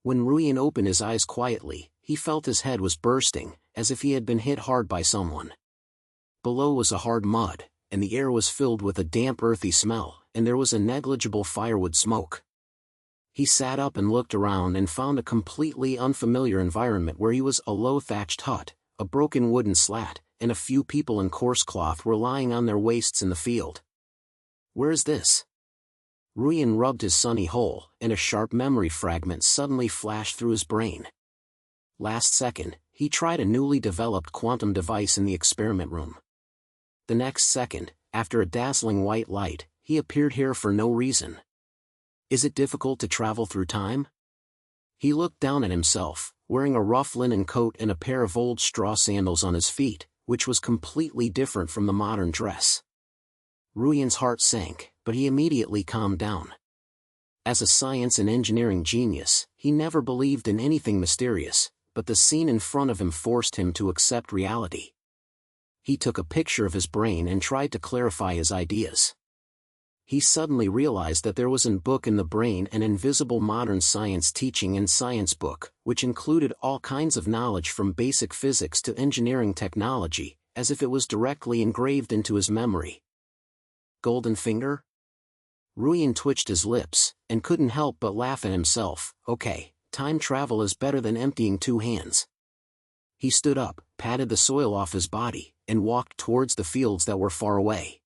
When Ruien opened his eyes quietly, he felt his head was bursting, as if he had been hit hard by someone. Below was a hard mud, and the air was filled with a damp earthy smell, and there was a negligible firewood smoke. He sat up and looked around and found a completely unfamiliar environment where he was a low thatched hut, a broken wooden slat, and a few people in coarse cloth were lying on their wastes in the field. Where is this? Ruien rubbed his sunny hole, and a sharp memory fragment suddenly flashed through his brain. Last second, he tried a newly developed quantum device in the experiment room. The next second, after a dazzling white light, he appeared here for no reason. Is it difficult to travel through time? He looked down at himself, wearing a rough linen coat and a pair of old straw sandals on his feet, which was completely different from the modern dress. Ruien's heart sank, but he immediately calmed down. As a science and engineering genius, he never believed in anything mysterious, but the scene in front of him forced him to accept reality. He took a picture of his brain and tried to clarify his ideas. He suddenly realized that there was a book in the brain, an invisible modern science teaching and science book, which included all kinds of knowledge from basic physics to engineering technology, as if it was directly engraved into his memory. Golden finger? Ruien twitched his lips, and couldn't help but laugh at himself. Okay, time travel is better than emptying two hands. He stood up, patted the soil off his body, and walked towards the fields that were far away.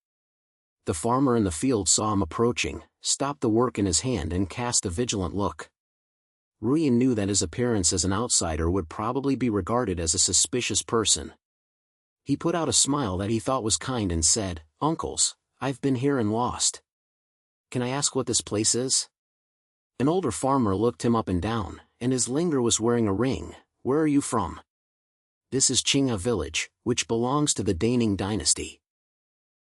The farmer in the field saw him approaching, stopped the work in his hand and cast a vigilant look. Ruien knew that his appearance as an outsider would probably be regarded as a suspicious person. He put out a smile that he thought was kind and said, "Uncles, I've been here and lost. Can I ask what this place is?" An older farmer looked him up and down, and his linger was wearing a ring. "Where are you from?" "This is Qinghe village, which belongs to the Daning dynasty."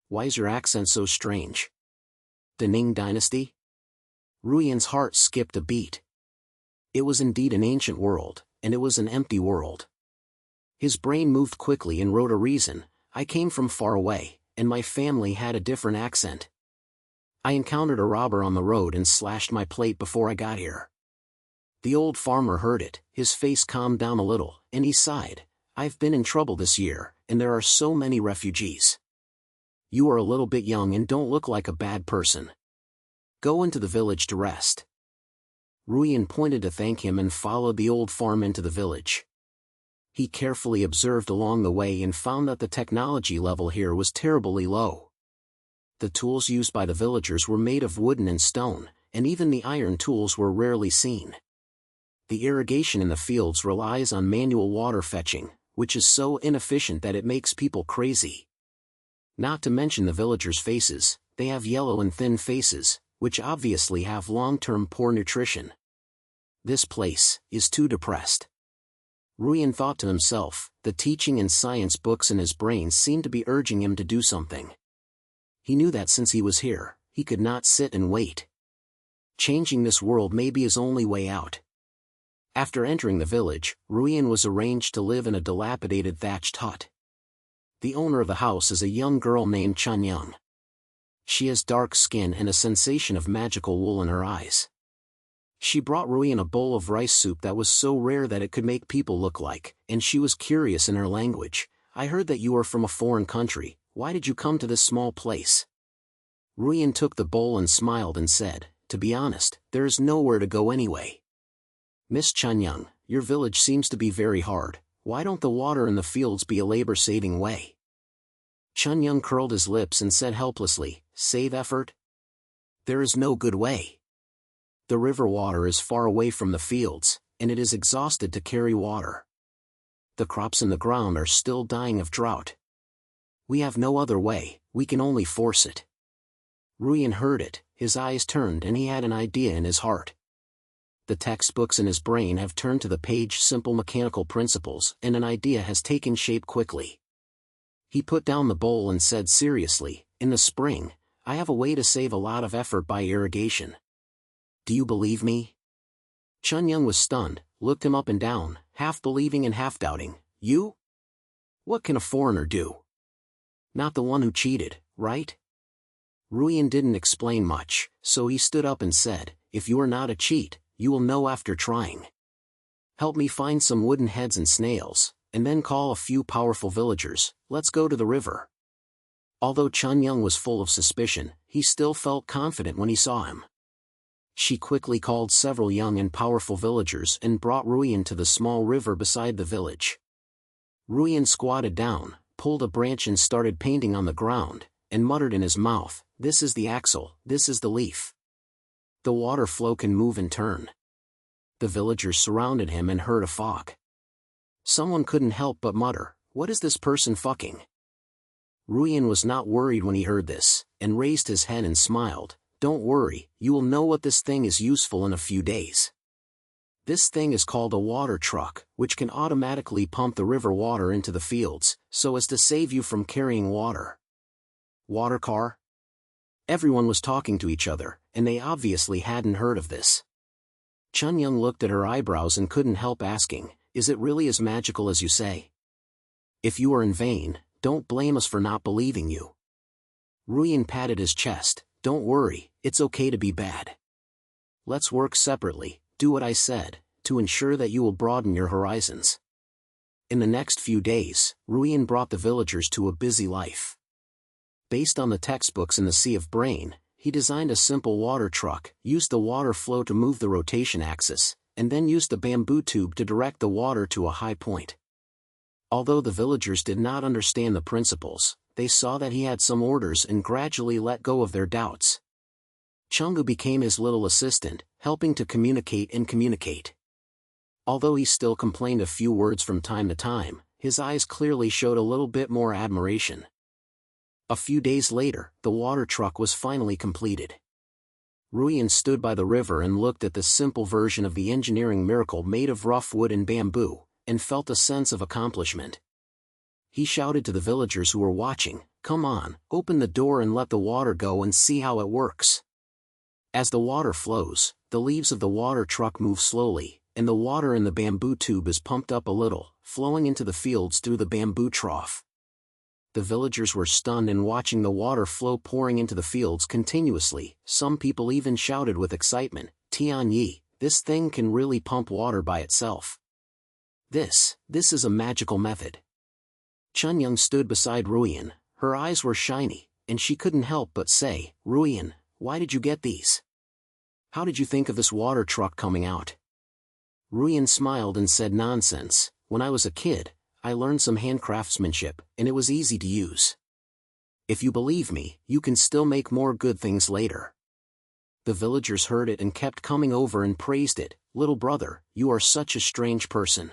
"Why's your accent so strange?" "The Ning dynasty?" Ruien's heart skipped a beat. It was indeed an ancient world, and it was an empty world. His brain moved quickly and wrote a reason. "I came from far away, and my family had a different accent. I encountered a robber on the road and slashed my plate before I got here." The old farmer heard it, his face calmed down a little, and he sighed. "I've been in trouble this year, and there are so many refugees. You are a little bit young and don't look like a bad person. Go into the village to rest." Ruien pointed to thank him and followed the old farm into the village. He carefully observed along the way and found that the technology level here was terribly low. The tools used by the villagers were made of wooden and stone, and even the iron tools were rarely seen. The irrigation in the fields relies on manual water fetching, which is so inefficient that it makes people crazy. Not to mention the villagers' faces, they have yellow and thin faces, which obviously have long-term poor nutrition. This place is too depressed. Ruien thought to himself, the teaching and science books in his brain seemed to be urging him to do something. He knew that since he was here, he could not sit and wait. Changing this world may be his only way out. After entering the village, Ruien was arranged to live in a dilapidated thatched hut. The owner of the house is a young girl named Chanyang. She has dark skin and a sensation of magical wool in her eyes. She brought Ruien a bowl of rice soup that was so rare that it could make people look like, and she was curious in her language. "I heard that you are from a foreign country. Why did you come to this small place?" Ruien took the bowl and smiled and said, "To be honest, there is nowhere to go anyway." "Miss Chanyang, your village seems to be very hard. Why don't the water in the fields be a labor-saving way?" Chanyang curled his lips and said helplessly, "Save effort? There is no good way. The river water is far away from the fields, and it is exhausted to carry water. The crops in the ground are still dying of drought. We have no other way, we can only force it." Ruien heard it, his eyes turned and he had an idea in his heart. The textbooks in his brain have turned to the page simple mechanical principles and an idea has taken shape quickly. He put down the bowl and said seriously, "In the spring, I have a way to save a lot of effort by irrigation. Do you believe me?" Chanyang was stunned, looked him up and down, half believing and half doubting. "You? What can a foreigner do? Not the one who cheated, right?" Ruien didn't explain much, so he stood up and said, "If you are not a cheat, you will know after trying." Help me find some wooden heads and snails, and then call a few powerful villagers. Let's go to the river. Although Chun Young was full of suspicion, he still felt confident when he saw him. She quickly called several young and powerful villagers and brought Ruien to the small river beside the village. Ruien squatted down, pulled a branch and started painting on the ground, and muttered in his mouth, "This is the axle, this is the leaf. The water flow can move and turn." The villagers surrounded him and heard a fog. Someone couldn't help but mutter, "What is this person fucking?" Ruien was not worried when he heard this, and raised his head and smiled. "Don't worry, you will know what this thing is useful in a few days. This thing is called a water truck, which can automatically pump the river water into the fields, so as to save you from carrying water." Water car? Everyone was talking to each other, and they obviously hadn't heard of this. Chun Young looked at her eyebrows and couldn't help asking, "Is it really as magical as you say? If you are in vain, don't blame us for not believing you." Ruien patted his chest. "Don't worry, it's okay to be bad. Let's work separately, do what I said, to ensure that you will broaden your horizons." In the next few days, Ruien brought the villagers to a busy life. Based on the textbooks in the Sea of Brain, he designed a simple water truck, used the water flow to move the rotation axis, and then used the bamboo tube to direct the water to a high point. Although the villagers did not understand the principles, they saw that he had some orders and gradually let go of their doubts. Chungu became his little assistant, helping to communicate. Although he still complained a few words from time to time, his eyes clearly showed a little bit more admiration. A few days later, the water truck was finally completed. Ruien stood by the river and looked at the simple version of the engineering miracle made of rough wood and bamboo, and felt a sense of accomplishment. He shouted to the villagers who were watching, "Come on, open the door and let the water go and see how it works." As the water flows, the leaves of the water truck move slowly, and the water in the bamboo tube is pumped up a little, flowing into the fields through the bamboo trough. The villagers were stunned in watching the water flow pouring into the fields continuously. Some people even shouted with excitement, "Tian Yi, this thing can really pump water by itself. This is a magical method." Chun Young stood beside Ruien. Her eyes were shiny, and she couldn't help but say, "Ruien, why did you get these? How did you think of this water truck coming out?" Ruien smiled and said, "Nonsense, when I was a kid, I learned some handcraftsmanship, and it was easy to use. If you believe me, you can still make more good things later." The villagers heard it and kept coming over and praised it. "Little brother, you are such a strange person.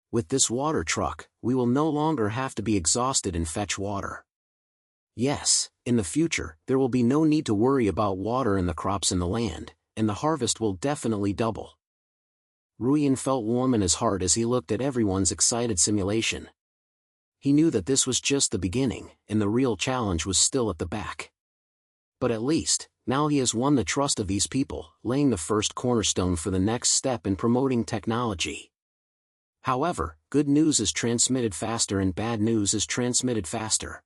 With this water truck, we will no longer have to be exhausted and fetch water. Yes, in the future, there will be no need to worry about water and the crops in the land, and the harvest will definitely double." Ruien felt warm in his heart as he looked at everyone's excited simulation. He knew that this was just the beginning, and the real challenge was still at the back. But at least, now he has won the trust of these people, laying the first cornerstone for the next step in promoting technology. However, good news is transmitted faster and bad news is transmitted faster.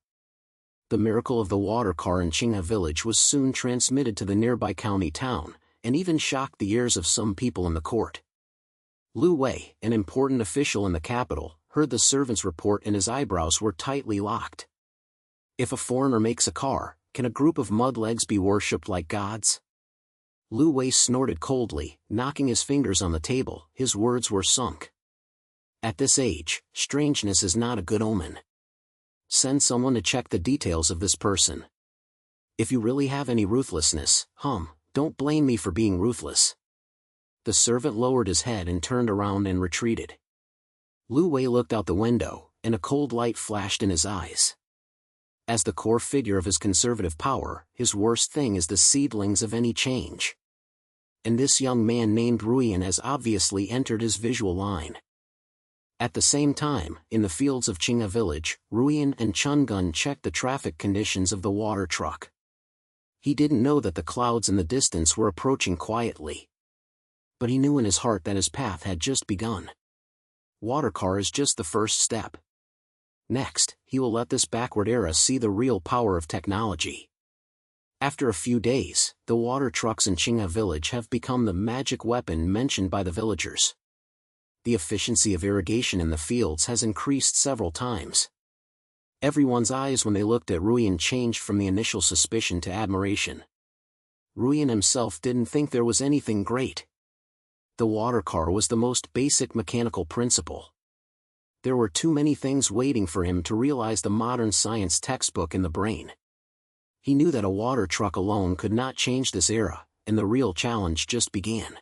The miracle of the water car in Qinghe village was soon transmitted to the nearby county town, and even shocked the ears of some people in the court. Lu Wei, an important official in the capital, heard the servant's report and his eyebrows were tightly locked. If a foreigner makes a car, can a group of mudlegs be worshipped like gods? Lu Wei snorted coldly, knocking his fingers on the table. His words were sunk. At this age, strangeness is not a good omen. Send someone to check the details of this person. If you really have any ruthlessness, don't blame me for being ruthless. The servant lowered his head and turned around and retreated. Lu Wei looked out the window, and a cold light flashed in his eyes. As the core figure of his conservative power, his worst thing is the seedlings of any change. And this young man named Ruien has obviously entered his visual line. At the same time, in the fields of Qinghe village, Ruien and Chun Gun checked the traffic conditions of the water truck. He didn't know that the clouds in the distance were approaching quietly. But he knew in his heart that his path had just begun. Water car is just the first step. Next, he will let this backward era see the real power of technology. After a few days, the water trucks in Qinghe village have become the magic weapon mentioned by the villagers. the efficiency of irrigation in the fields has increased several times. Everyone's eyes when they looked at Ruien changed from the initial suspicion to admiration. Ruien himself didn't think there was anything great. The water car was the most basic mechanical principle. There were too many things waiting for him to realize the modern science textbook in the brain. He knew that a water truck alone could not change this era, and the real challenge just began.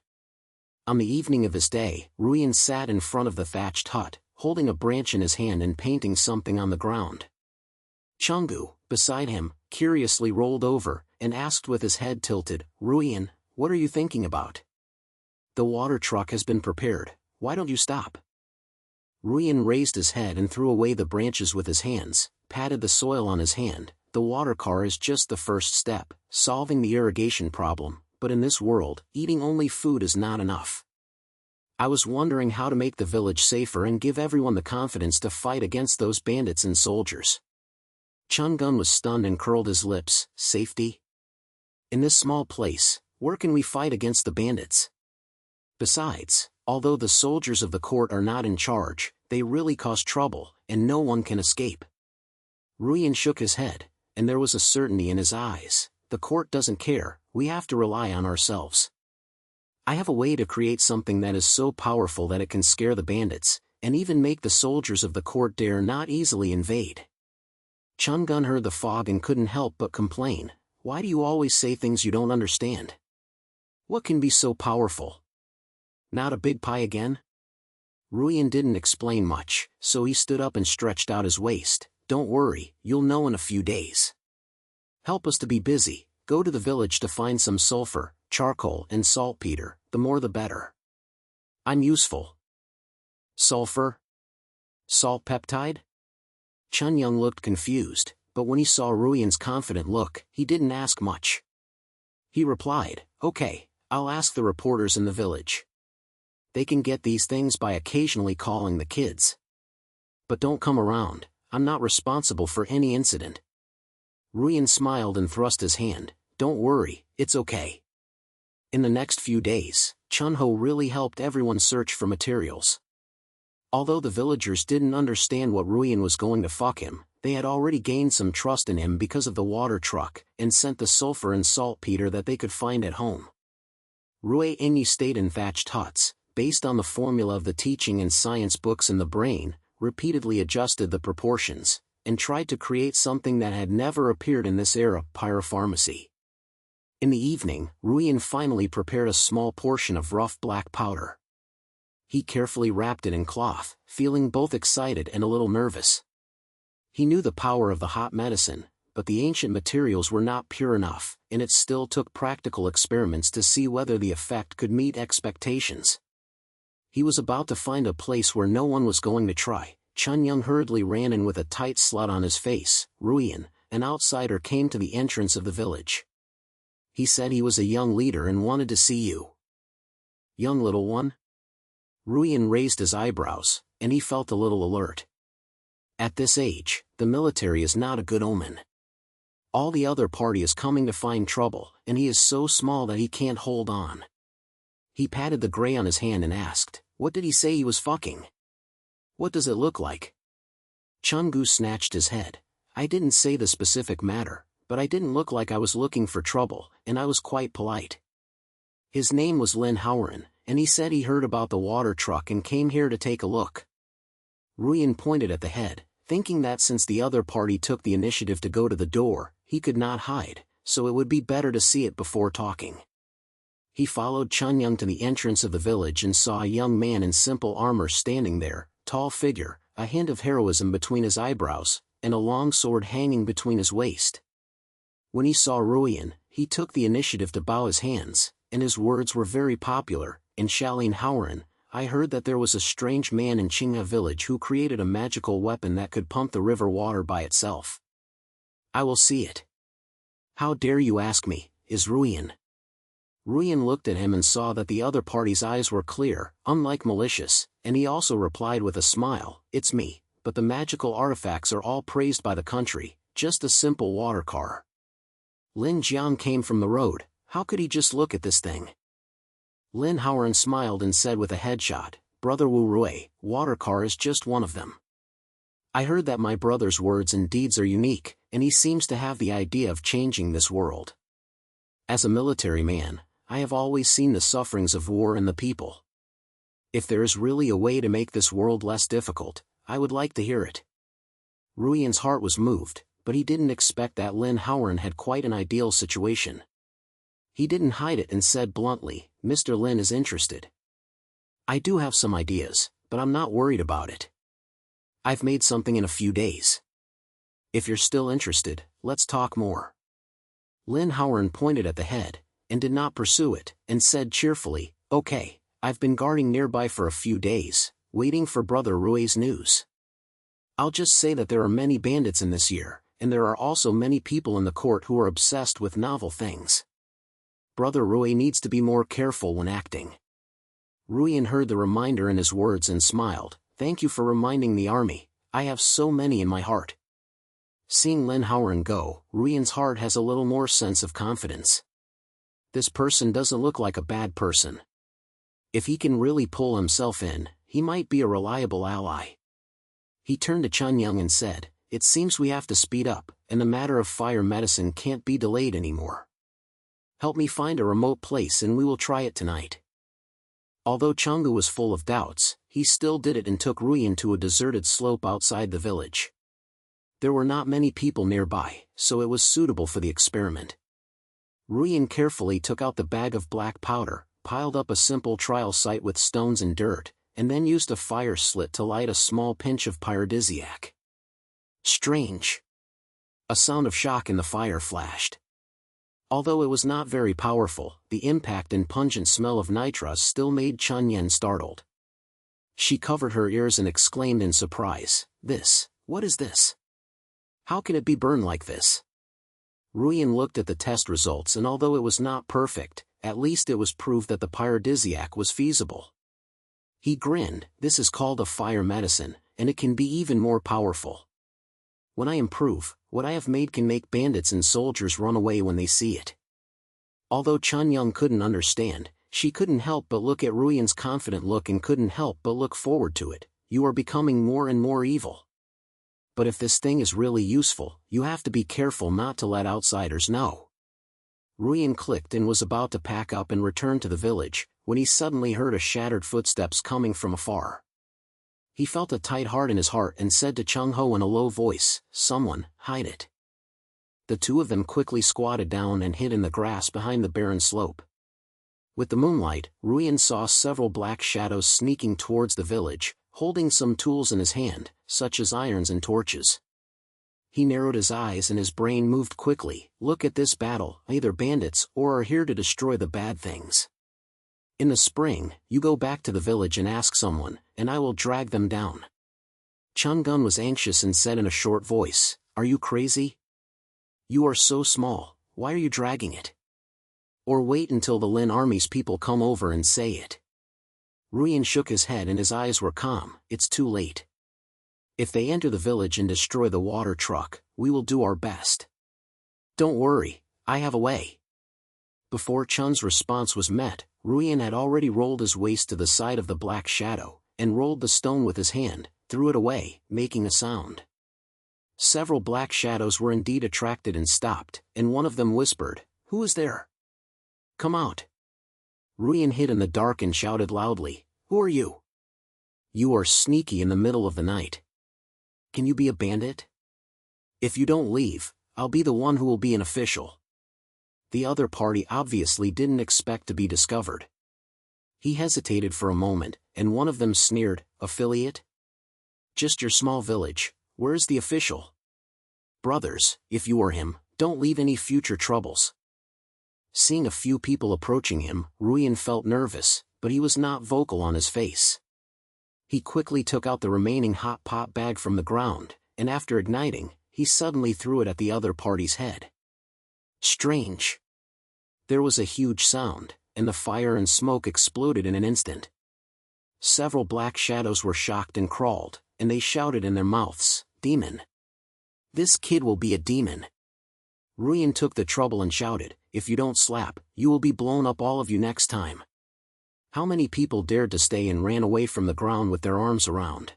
On the evening of this day, Ruien sat in front of the thatched hut, holding a branch in his hand and painting something on the ground. Chungu, beside him, curiously rolled over, and asked with his head tilted, "Ruien, what are you thinking about?" "The water truck has been prepared, why don't you stop?" Ruien raised his head and threw away the branches with his hands, patted the soil on his hand. "The water car is just the first step, solving the irrigation problem, but in this world, eating only food is not enough. I was wondering how to make the village safer and give everyone the confidence to fight against those bandits and soldiers." Chungun was stunned and curled his lips. "Safety? In this small place, where can we fight against the bandits? Besides, although the soldiers of the court are not in charge, they really cause trouble, and no one can escape." Ruien shook his head, and there was a certainty in his eyes. "The court doesn't care, we have to rely on ourselves. I have a way to create something that is so powerful that it can scare the bandits, and even make the soldiers of the court dare not easily invade." Chungun heard the fog and couldn't help but complain, "Why do you always say things you don't understand? What can be so powerful? Not a big pie again?" Ruien didn't explain much, so he stood up and stretched out his waist. "Don't worry, you'll know in a few days. Help us to be busy, go to the village to find some sulfur, charcoal and saltpeter, the more the better. I'm useful." "Sulfur? Salt peptide?" Chunyang looked confused, but when he saw Ruien's confident look, he didn't ask much. He replied, "Okay, I'll ask the reporters in the village. They can get these things by occasionally calling the kids. But don't come around, I'm not responsible for any incident." Ruien smiled and thrust his hand. "Don't worry, it's okay." In the next few days, Chunho really helped everyone search for materials. Although the villagers didn't understand what Ruien was going to fuck him, they had already gained some trust in him because of the water truck, and sent the sulfur and saltpeter that they could find at home. Ruien stayed in thatched huts, based on the formula of the teaching and science books in the brain, repeatedly adjusted the proportions, and tried to create something that had never appeared in this era, pyropharmacy. In the evening, Ruien finally prepared a small portion of rough black powder. He carefully wrapped it in cloth, feeling both excited and a little nervous. He knew the power of the hot medicine, but the ancient materials were not pure enough, and it still took practical experiments to see whether the effect could meet expectations. He was about to find a place where no one was going to try. Chunyang hurriedly ran in with a tight slut on his face. "Ruien, an outsider came to the entrance of the village. He said he was a young leader and wanted to see you." "Young little one?" Ruien raised his eyebrows, and he felt a little alert. At this age, the military is not a good omen. All the other party is coming to find trouble, and he is so small that he can't hold on. He patted the gray on his hand and asked, "What did he say he was fucking? What does it look like?" Chungu snatched his head. "I didn't say the specific matter, but I didn't look like I was looking for trouble, and I was quite polite. His name was Lin Howren, and he said he heard about the water truck and came here to take a look." Ruien pointed at the head, thinking that since the other party took the initiative to go to the door, he could not hide, so it would be better to see it before talking. He followed Chunyang to the entrance of the village and saw a young man in simple armor standing there, tall figure, a hint of heroism between his eyebrows, and a long sword hanging between his waist. When he saw Ruien, he took the initiative to bow his hands, and his words were very popular. "In Shalin Howren, I heard that there was a strange man in Qinghe village who created a magical weapon that could pump the river water by itself. I will see it." "How dare you ask me, is Ruien?" Ruien looked at him and saw that the other party's eyes were clear, unlike malicious, and he also replied with a smile, "It's me, but the magical artifacts are all praised by the country, just a simple water car. Lin Jiang came from the road, how could he just look at this thing?" Lin Howren smiled and said with a headshot, Brother Wu Rui, water car is just one of them. I heard that my brother's words and deeds are unique, and he seems to have the idea of changing this world. As a military man, I have always seen the sufferings of war and the people. If there is really a way to make this world less difficult, I would like to hear it. Ruien's heart was moved, but he didn't expect that Lin Howard had quite an ideal situation. He didn't hide it and said bluntly, Mr. Lin is interested. I do have some ideas, but I'm not worried about it. I've made something in a few days. If you're still interested, let's talk more. Lin Howard pointed at the head, and did not pursue it, and said cheerfully, okay, I've been guarding nearby for a few days, waiting for Brother Rui's news. I'll just say that there are many bandits in this year, and there are also many people in the court who are obsessed with novel things. Brother Rui needs to be more careful when acting. Ruien heard the reminder in his words and smiled, thank you for reminding the army, I have so many in my heart. Seeing Lin Howard go, Ruien's heart has a little more sense of confidence. This person doesn't look like a bad person. If he can really pull himself in, he might be a reliable ally. He turned to Chun Young and said, it seems we have to speed up, and the matter of fire medicine can't be delayed anymore. Help me find a remote place and we will try it tonight. Although Chungu was full of doubts, he still did it and took Ruien to a deserted slope outside the village. There were not many people nearby, so it was suitable for the experiment. Ruien carefully took out the bag of black powder, piled up a simple trial site with stones and dirt, and then used a fire slit to light a small pinch of pyrodisiac. Strange! A sound of shock in the fire flashed. Although it was not very powerful, the impact and pungent smell of nitrous still made Chun Yen startled. She covered her ears and exclaimed in surprise, what is this? How can it be burned like this? Ruien looked at the test results and although it was not perfect, at least it was proof that the pyrodisiac was feasible. He grinned, this is called a fire medicine, and it can be even more powerful. When I improve, what I have made can make bandits and soldiers run away when they see it. Although Chun Young couldn't understand, she couldn't help but look at Ruien's confident look and couldn't help but look forward to it. You are becoming more and more evil. But if this thing is really useful, you have to be careful not to let outsiders know. Ruien clicked and was about to pack up and return to the village, when he suddenly heard a shattered footsteps coming from afar. He felt a tight heart in his heart and said to Chung Ho in a low voice, someone, hide it. The two of them quickly squatted down and hid in the grass behind the barren slope. With the moonlight, Ruien saw several black shadows sneaking towards the village, holding some tools in his hand, such as irons and torches. He narrowed his eyes and his brain moved quickly, look at this battle, either bandits or are here to destroy the bad things. In the spring, you go back to the village and ask someone, and I will drag them down. Chun Gun was anxious and said in a short voice, are you crazy? You are so small, why are you dragging it? Or wait until the Lin army's people come over and say it. Ruien shook his head and his eyes were calm, it's too late. If they enter the village and destroy the water truck, we will do our best. Don't worry, I have a way. Before Chun's response was met, Ruien had already rolled his waist to the side of the black shadow, and rolled the stone with his hand, threw it away, making a sound. Several black shadows were indeed attracted and stopped, and one of them whispered, who is there? Come out. Ruien hid in the dark and shouted loudly, who are you? You are sneaky in the middle of the night. Can you be a bandit? If you don't leave, I'll be the one who will be an official. The other party obviously didn't expect to be discovered. He hesitated for a moment, and one of them sneered, affiliate? Just your small village, where's the official? Brothers, if you are him, don't leave any future troubles. Seeing a few people approaching him, Ruien felt nervous, but he was not vocal on his face. He quickly took out the remaining hot pot bag from the ground, and after igniting, he suddenly threw it at the other party's head. Strange. There was a huge sound, and the fire and smoke exploded in an instant. Several black shadows were shocked and crawled, and they shouted in their mouths, demon. This kid will be a demon. Ruien took the trouble and shouted, if you don't slap, you will be blown up all of you next time. How many people dared to stay and ran away from the ground with their arms around?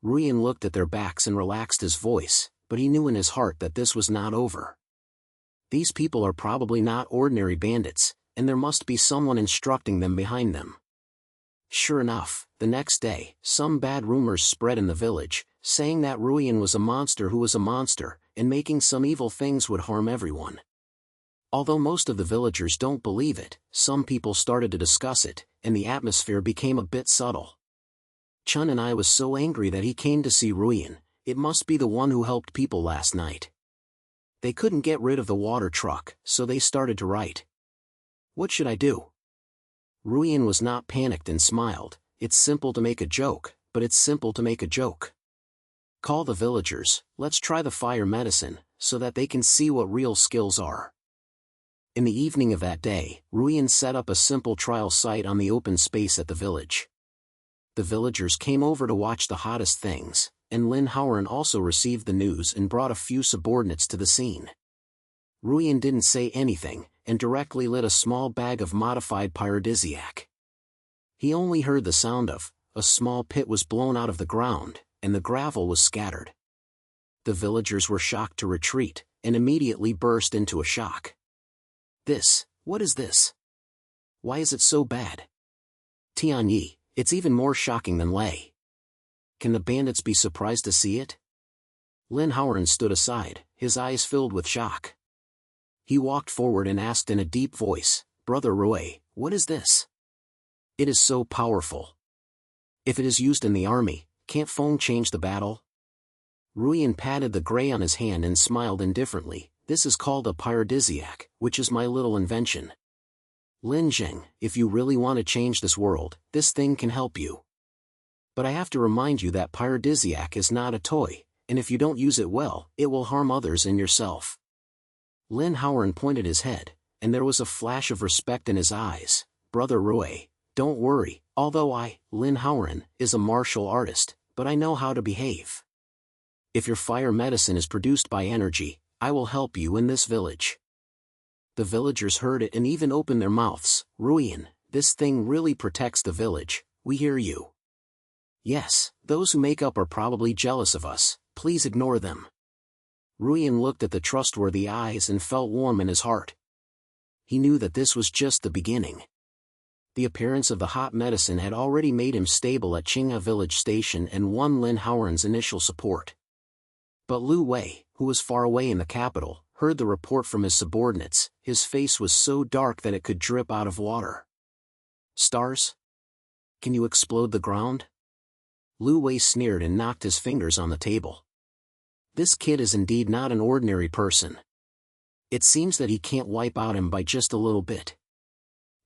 Ruien looked at their backs and relaxed his voice, but he knew in his heart that this was not over. These people are probably not ordinary bandits, and there must be someone instructing them behind them. Sure enough, the next day, some bad rumors spread in the village, saying that Ruien was a monster who was a monster, and making some evil things would harm everyone. Although most of the villagers don't believe it, some people started to discuss it, and the atmosphere became a bit subtle. Chun and I was so angry that he came to see Ruien. It must be the one who helped people last night. They couldn't get rid of the water truck, so they started to write. What should I do? Ruien was not panicked and smiled. It's simple to make a joke, but it's simple to make a joke. Call the villagers, let's try the fire medicine, so that they can see what real skills are. In the evening of that day, Ruien set up a simple trial site on the open space at the village. The villagers came over to watch the hottest things, and Lin Howard also received the news and brought a few subordinates to the scene. Ruien didn't say anything, and directly lit a small bag of modified pyrodisiac. He only heard the sound of, a small pit was blown out of the ground, and the gravel was scattered. The villagers were shocked to retreat, and immediately burst into a shock. What is this? Why is it so bad? Tianyi, it's even more shocking than Lei. Can the bandits be surprised to see it? Lin Howard stood aside, his eyes filled with shock. He walked forward and asked in a deep voice, Brother Ruien, what is this? It is so powerful. If it is used in the army, can't Feng change the battle? Ruien patted the gray on his hand and smiled indifferently. This is called a pyrodisiac, which is my little invention. Lin Zheng, if you really want to change this world, this thing can help you. But I have to remind you that pyrodisiac is not a toy, and if you don't use it well, it will harm others and yourself. Lin Howard pointed his head, and there was a flash of respect in his eyes. Brother Ruien, don't worry, although Lin Howard, is a martial artist, but I know how to behave. If your fire medicine is produced by energy, I will help you in this village. The villagers heard it and even opened their mouths. Ruien, this thing really protects the village, we hear you. Yes, those who make up are probably jealous of us, please ignore them. Ruien looked at the trustworthy eyes and felt warm in his heart. He knew that this was just the beginning. The appearance of the hot medicine had already made him stable at Qinghe village station and won Lin Howard's initial support. But Lu Wei, who was far away in the capital, heard the report from his subordinates. His face was so dark that it could drip out of water. Stars? Can you explode the ground? Lu Wei sneered and knocked his fingers on the table. This kid is indeed not an ordinary person. It seems that he can't wipe out him by just a little bit.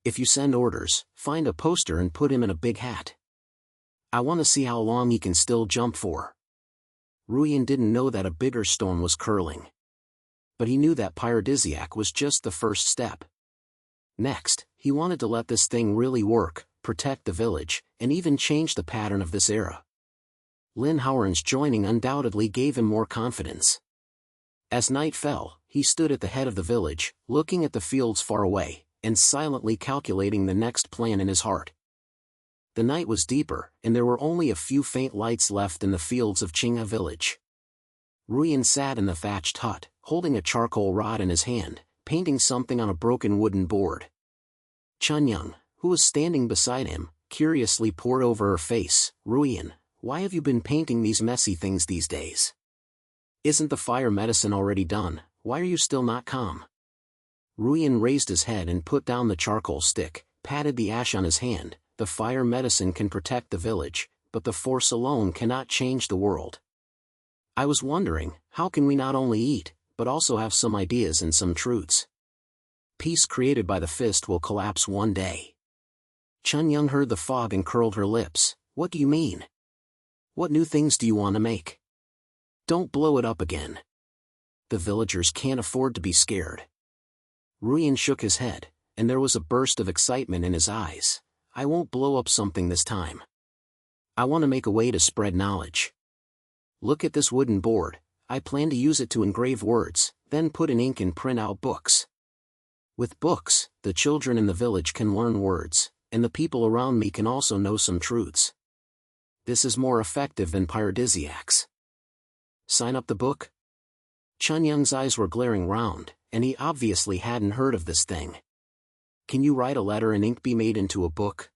If you send orders, find a poster and put him in a big hat. I want to see how long he can still jump for. Ruien didn't know that a bigger storm was curling. But he knew that pyrodisiac was just the first step. Next, he wanted to let this thing really work, protect the village, and even change the pattern of this era. Lin Howard's joining undoubtedly gave him more confidence. As night fell, he stood at the head of the village, looking at the fields far away, and silently calculating the next plan in his heart. The night was deeper, and there were only a few faint lights left in the fields of Qinghe village. Ruien sat in the thatched hut, holding a charcoal rod in his hand, painting something on a broken wooden board. Chunyang, who was standing beside him, curiously pored over her face. Ruien, why have you been painting these messy things these days? Isn't the fire medicine already done? Why are you still not calm? Ruien raised his head and put down the charcoal stick, patted the ash on his hand. The fire medicine can protect the village, but the force alone cannot change the world. I was wondering, how can we not only eat, but also have some ideas and some truths? Peace created by the fist will collapse one day. Chunyang heard the fog and curled her lips. What do you mean? What new things do you want to make? Don't blow it up again. The villagers can't afford to be scared. Ruien shook his head, and there was a burst of excitement in his eyes. I won't blow up something this time. I want to make a way to spread knowledge. Look at this wooden board. I plan to use it to engrave words, then put in ink and print out books. With books, the children in the village can learn words, and the people around me can also know some truths. This is more effective than paradisiacs. Sign up the book? Chun Young's eyes were glaring round, and he obviously hadn't heard of this thing. Can you write a letter and ink be made into a book?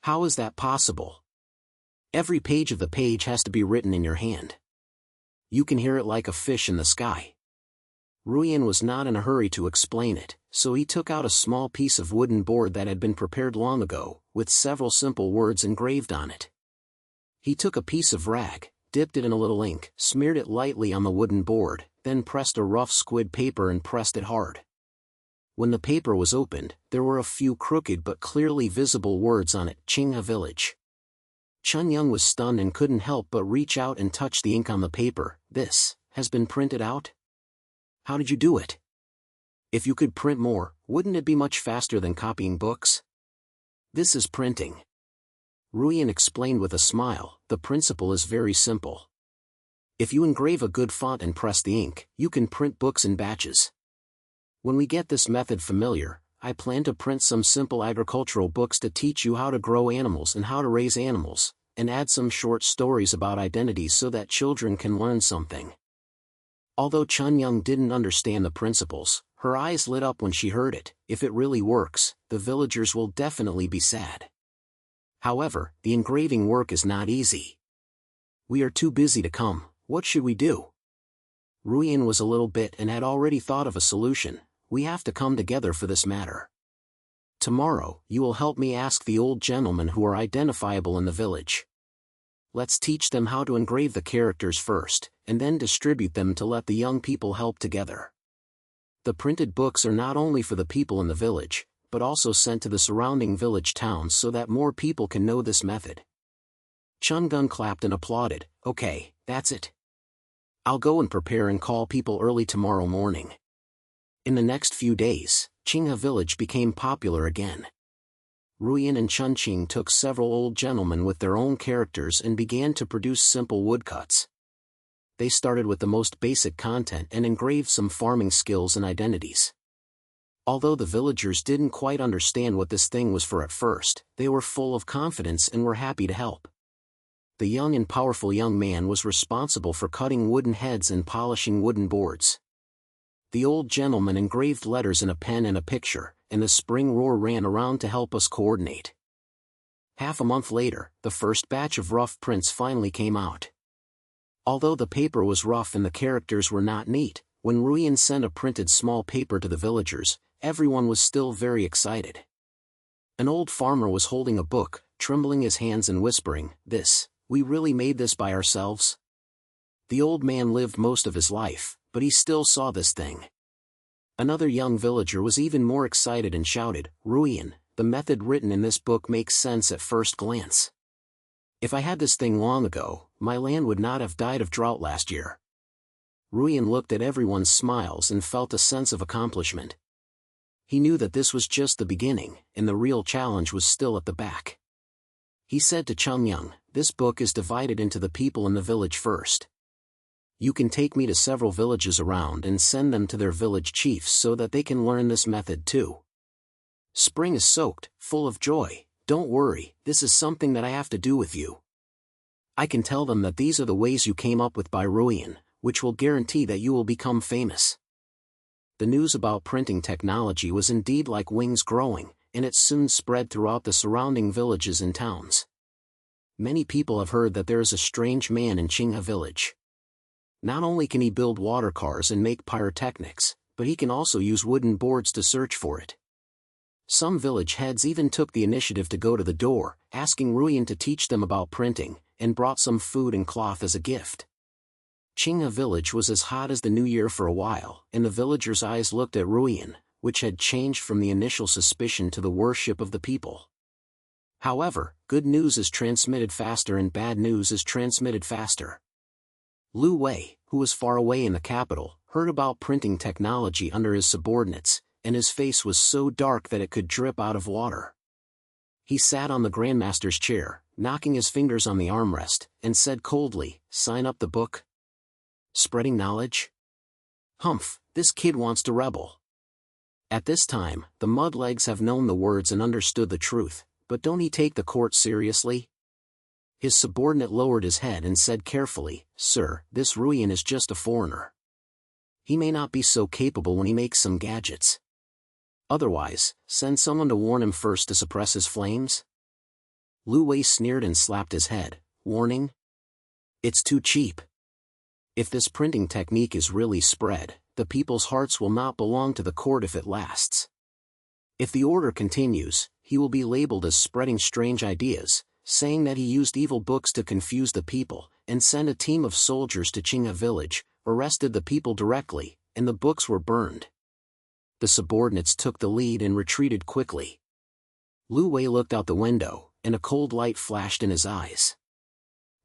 How is that possible? Every page of the page has to be written in your hand. You can hear it like a fish in the sky. Ruien was not in a hurry to explain it, so he took out a small piece of wooden board that had been prepared long ago, with several simple words engraved on it. He took a piece of rag, dipped it in a little ink, smeared it lightly on the wooden board, then pressed a rough squid paper and pressed it hard. When the paper was opened, there were a few crooked but clearly visible words on it: Qinghe Village. Chun Young was stunned and couldn't help but reach out and touch the ink on the paper. This has been printed out? How did you do it? If you could print more, wouldn't it be much faster than copying books? This is printing. Ruien explained with a smile. The principle is very simple. If you engrave a good font and press the ink, you can print books in batches. When we get this method familiar, I plan to print some simple agricultural books to teach you how to grow animals and how to raise animals, and add some short stories about identities so that children can learn something. Although Chun Young didn't understand the principles, her eyes lit up when she heard it. If it really works, the villagers will definitely be sad. However, the engraving work is not easy. We are too busy to come. What should we do? Ruien was a little bit and had already thought of a solution. We have to come together for this matter. Tomorrow, you will help me ask the old gentlemen who are identifiable in the village. Let's teach them how to engrave the characters first, and then distribute them to let the young people help together. The printed books are not only for the people in the village, but also sent to the surrounding village towns so that more people can know this method. Chun Gun clapped and applauded. Okay, that's it. I'll go and prepare and call people early tomorrow morning. In the next few days, Qinghe Village became popular again. Ruien and Chun Qing took several old gentlemen with their own characters and began to produce simple woodcuts. They started with the most basic content and engraved some farming skills and identities. Although the villagers didn't quite understand what this thing was for at first, they were full of confidence and were happy to help. The young and powerful young man was responsible for cutting wooden heads and polishing wooden boards. The old gentleman engraved letters in a pen and a picture, and the spring roar ran around to help us coordinate. Half a month later, the first batch of rough prints finally came out. Although the paper was rough and the characters were not neat, when Ruien sent a printed small paper to the villagers, everyone was still very excited. An old farmer was holding a book, trembling his hands and whispering, we really made this by ourselves? The old man lived most of his life, but he still saw this thing. Another young villager was even more excited and shouted, Ruien, the method written in this book makes sense at first glance. If I had this thing long ago, my land would not have died of drought last year. Ruien looked at everyone's smiles and felt a sense of accomplishment. He knew that this was just the beginning, and the real challenge was still at the back. He said to Chun Young, this book is divided into the people in the village first. You can take me to several villages around and send them to their village chiefs so that they can learn this method too. Spring is soaked, full of joy. Don't worry, this is something that I have to do with you. I can tell them that these are the ways you came up with by Ruien, which will guarantee that you will become famous. The news about printing technology was indeed like wings growing, and it soon spread throughout the surrounding villages and towns. Many people have heard that there is a strange man in Qinghe Village. Not only can he build water cars and make pyrotechnics, but he can also use wooden boards to search for it. Some village heads even took the initiative to go to the door, asking Ruien to teach them about printing, and brought some food and cloth as a gift. Qinghe Village was as hot as the new year for a while, and the villagers' eyes looked at Ruien, which had changed from the initial suspicion to the worship of the people. However, good news is transmitted faster and bad news is transmitted faster. Lu Wei, who was far away in the capital, heard about printing technology under his subordinates, and his face was so dark that it could drip out of water. He sat on the Grandmaster's chair, knocking his fingers on the armrest, and said coldly, sign up the book? Spreading knowledge? Humph, this kid wants to rebel. At this time, the mudlegs have known the words and understood the truth, but don't he take the court seriously? His subordinate lowered his head and said carefully, "Sir, this Ruien is just a foreigner. He may not be so capable when he makes some gadgets. Otherwise, send someone to warn him first to suppress his flames?" Lu Wei sneered and slapped his head, warning, "It's too cheap. If this printing technique is really spread, the people's hearts will not belong to the court if it lasts. If the order continues, he will be labeled as spreading strange ideas, saying that he used evil books to confuse the people, and sent a team of soldiers to Qinghe village, arrested the people directly, and the books were burned." The subordinates took the lead and retreated quickly. Lu Wei looked out the window, and a cold light flashed in his eyes.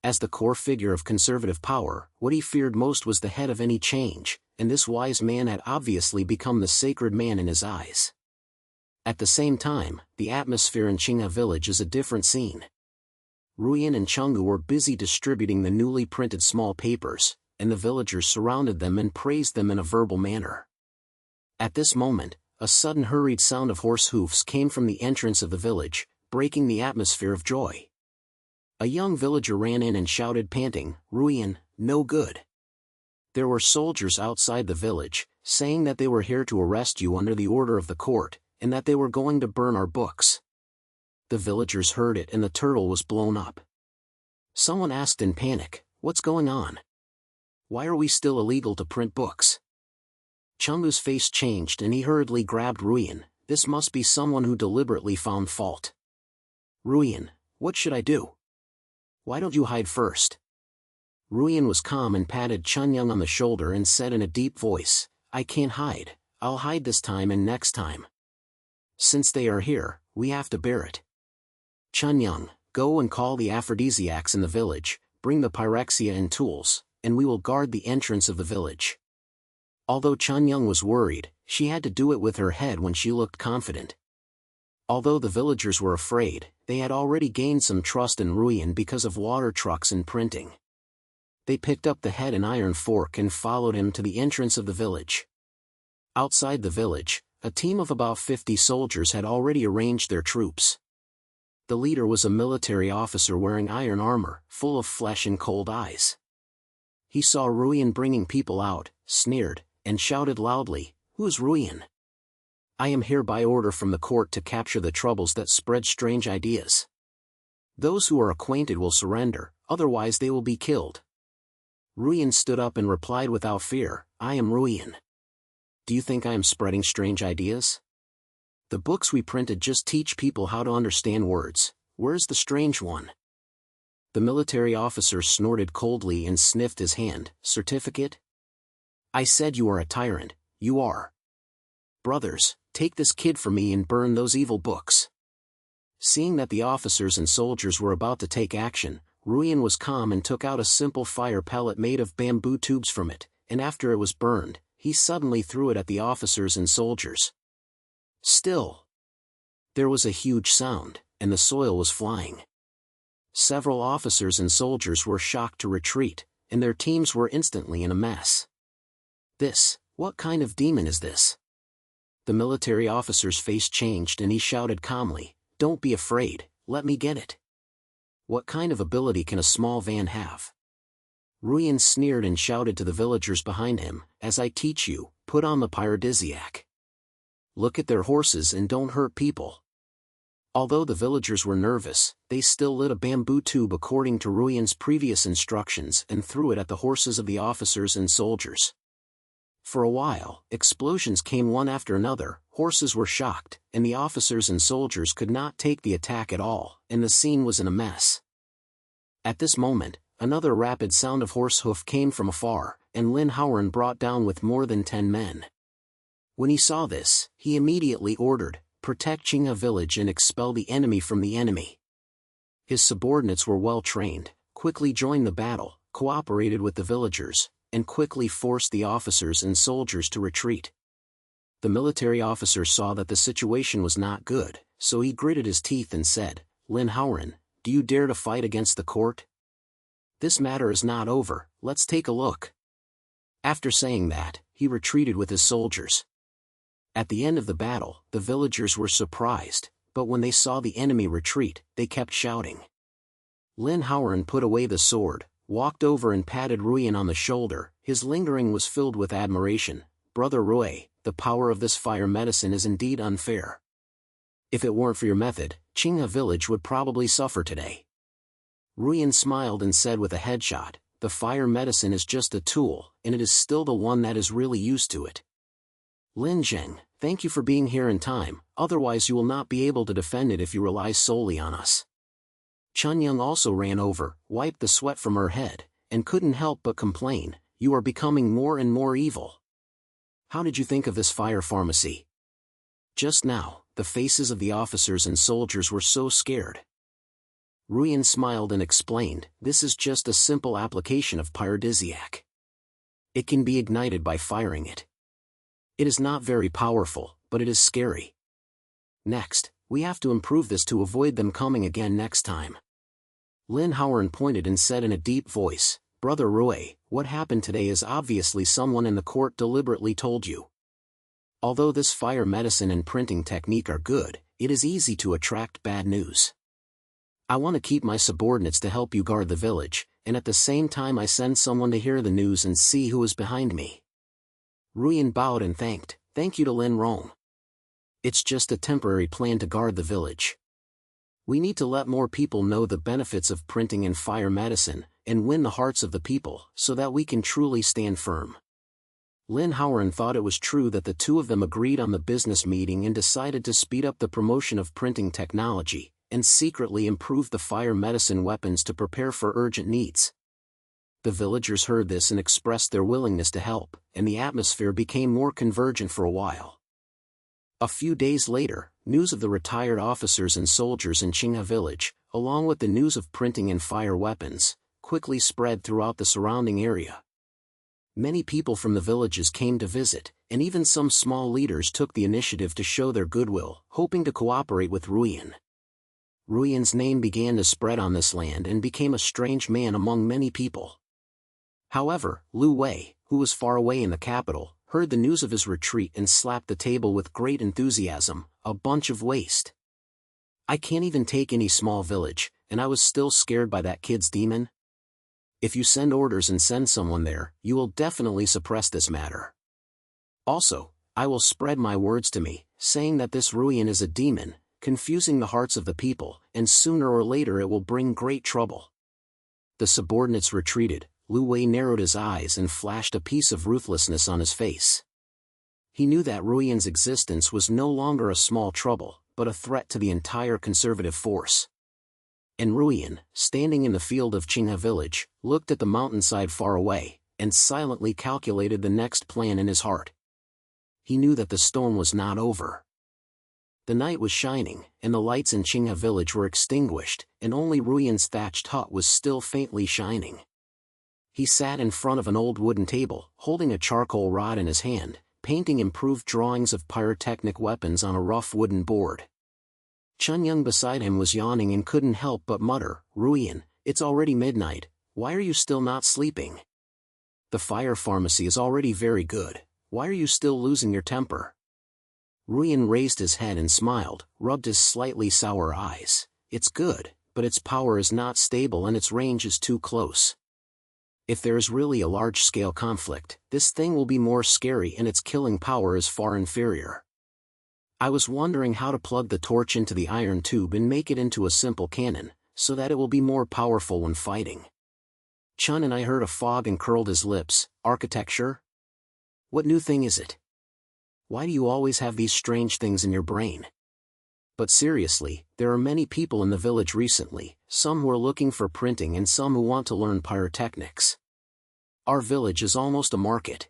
As the core figure of conservative power, what he feared most was the head of any change, and this wise man had obviously become the sacred man in his eyes. At the same time, the atmosphere in Qinghe village is a different scene. Ruien and Chenggu were busy distributing the newly printed small papers, and the villagers surrounded them and praised them in a verbal manner. At this moment, a sudden hurried sound of horse hoofs came from the entrance of the village, breaking the atmosphere of joy. A young villager ran in and shouted panting, "Ruien, no good. There were soldiers outside the village, saying that they were here to arrest you under the order of the court, and that they were going to burn our books." The villagers heard it and the turtle was blown up. Someone asked in panic, "What's going on? Why are we still illegal to print books?" Chenggu's face changed and he hurriedly grabbed Ruien. This must be someone who deliberately found fault. "Ruien, what should I do? Why don't you hide first?" Ruien was calm and patted Chunyang on the shoulder and said in a deep voice, "I can't hide. I'll hide this time and next time. Since they are here, we have to bear it. Chunyang, go and call the aphrodisiacs in the village, bring the pyrexia and tools, and we will guard the entrance of the village." Although Chunyang was worried, she had to do it with her head when she looked confident. Although the villagers were afraid, they had already gained some trust in Ruien because of water trucks and printing. They picked up the head and iron fork and followed him to the entrance of the village. Outside the village, a team of about 50 soldiers had already arranged their troops. The leader was a military officer wearing iron armor, full of flesh and cold eyes. He saw Ruien bringing people out, sneered, and shouted loudly, "Who's Ruien? I am here by order from the court to capture the troubles that spread strange ideas. Those who are acquainted will surrender, otherwise they will be killed." Ruien stood up and replied without fear, "I am Ruien. Do you think I am spreading strange ideas? The books we printed just teach people how to understand words. Where's the strange one?" The military officer snorted coldly and sniffed his hand. "Certificate? I said you are a tyrant, you are. Brothers, take this kid from me and burn those evil books." Seeing that the officers and soldiers were about to take action, Ruien was calm and took out a simple fire pellet made of bamboo tubes from it, and after it was burned, he suddenly threw it at the officers and soldiers. Still, there was a huge sound, and the soil was flying. Several officers and soldiers were shocked to retreat, and their teams were instantly in a mess. What kind of demon is this?" The military officer's face changed and he shouted calmly, "Don't be afraid, let me get it. What kind of ability can a small van have?" Ruien sneered and shouted to the villagers behind him, "As I teach you, put on the pyrodisiac. Look at their horses and don't hurt people." Although the villagers were nervous, they still lit a bamboo tube according to Ruien's previous instructions and threw it at the horses of the officers and soldiers. For a while, explosions came one after another, horses were shocked, and the officers and soldiers could not take the attack at all, and the scene was in a mess. At this moment, another rapid sound of horse hoof came from afar, and Lin Howren brought down with more than 10 men. When he saw this, he immediately ordered, "Protect Qinghe village and expel the enemy from the enemy." His subordinates were well trained, quickly joined the battle, cooperated with the villagers, and quickly forced the officers and soldiers to retreat. The military officer saw that the situation was not good, so he gritted his teeth and said, "Lin Howren, do you dare to fight against the court? This matter is not over, let's take a look." After saying that, he retreated with his soldiers. At the end of the battle, the villagers were surprised, but when they saw the enemy retreat, they kept shouting. Lin Houran put away the sword, walked over and patted Ruien on the shoulder. His lingering was filled with admiration. "Brother Rui, the power of this fire medicine is indeed unfair. If it weren't for your method, Qinghe village would probably suffer today." Ruien smiled and said with a headshot, "The fire medicine is just a tool, and it is still the one that is really used to it. Lin Zheng, thank you for being here in time, otherwise you will not be able to defend it if you rely solely on us." Chunyang also ran over, wiped the sweat from her head, and couldn't help but complain, "You are becoming more and more evil. How did you think of this fire pharmacy?" Just now, the faces of the officers and soldiers were so scared. Ruien smiled and explained, "This is just a simple application of pyrodisiac. It can be ignited by firing it. It is not very powerful, but it is scary. Next, we have to improve this to avoid them coming again next time." Lin Houran pointed and said in a deep voice, "Brother Rui, what happened today is obviously someone in the court deliberately told you. Although this fire medicine and printing technique are good, it is easy to attract bad news. I want to keep my subordinates to help you guard the village, and at the same time I send someone to hear the news and see who is behind me." Ruien bowed and thanked, "Thank you to Lin Rong. It's just a temporary plan to guard the village. We need to let more people know the benefits of printing and fire medicine, and win the hearts of the people, so that we can truly stand firm." Lin Houran thought it was true that the two of them agreed on the business meeting and decided to speed up the promotion of printing technology, and secretly improve the fire medicine weapons to prepare for urgent needs. The villagers heard this and expressed their willingness to help, and the atmosphere became more convergent for a while. A few days later, news of the retired officers and soldiers in Qinghe village, along with the news of printing and fire weapons, quickly spread throughout the surrounding area. Many people from the villages came to visit, and even some small leaders took the initiative to show their goodwill, hoping to cooperate with Ruien. Ruien's name began to spread on this land and became a strange man among many people. However, Lu Wei, who was far away in the capital, heard the news of his retreat and slapped the table with great enthusiasm. "A bunch of waste. I can't even take any small village, and I was still scared by that kid's demon. If you send orders and send someone there, you will definitely suppress this matter. Also, I will spread my words to me, saying that this Ruien is a demon, confusing the hearts of the people, and sooner or later it will bring great trouble." The subordinates retreated. Lu Wei narrowed his eyes and flashed a piece of ruthlessness on his face. He knew that Ruien's existence was no longer a small trouble, but a threat to the entire conservative force. And Ruien, standing in the field of Qinghe village, looked at the mountainside far away, and silently calculated the next plan in his heart. He knew that the storm was not over. The night was shining, and the lights in Qinghe village were extinguished, and only Ruien's thatched hut was still faintly shining. He sat in front of an old wooden table, holding a charcoal rod in his hand, painting improved drawings of pyrotechnic weapons on a rough wooden board. Chunyang beside him was yawning and couldn't help but mutter, "Ruien, it's already midnight, why are you still not sleeping? The fire pharmacy is already very good, why are you still losing your temper?" Ruien raised his head and smiled, rubbed his slightly sour eyes. "It's good, but its power is not stable and its range is too close. If there is really a large-scale conflict, this thing will be more scary and its killing power is far inferior. I was wondering how to plug the torch into the iron tube and make it into a simple cannon, so that it will be more powerful when fighting." Chun and I heard a fog and curled his lips. "Architecture? What new thing is it? Why do you always have these strange things in your brain? But seriously, there are many people in the village recently, some who are looking for printing and some who want to learn pyrotechnics. Our village is almost a market.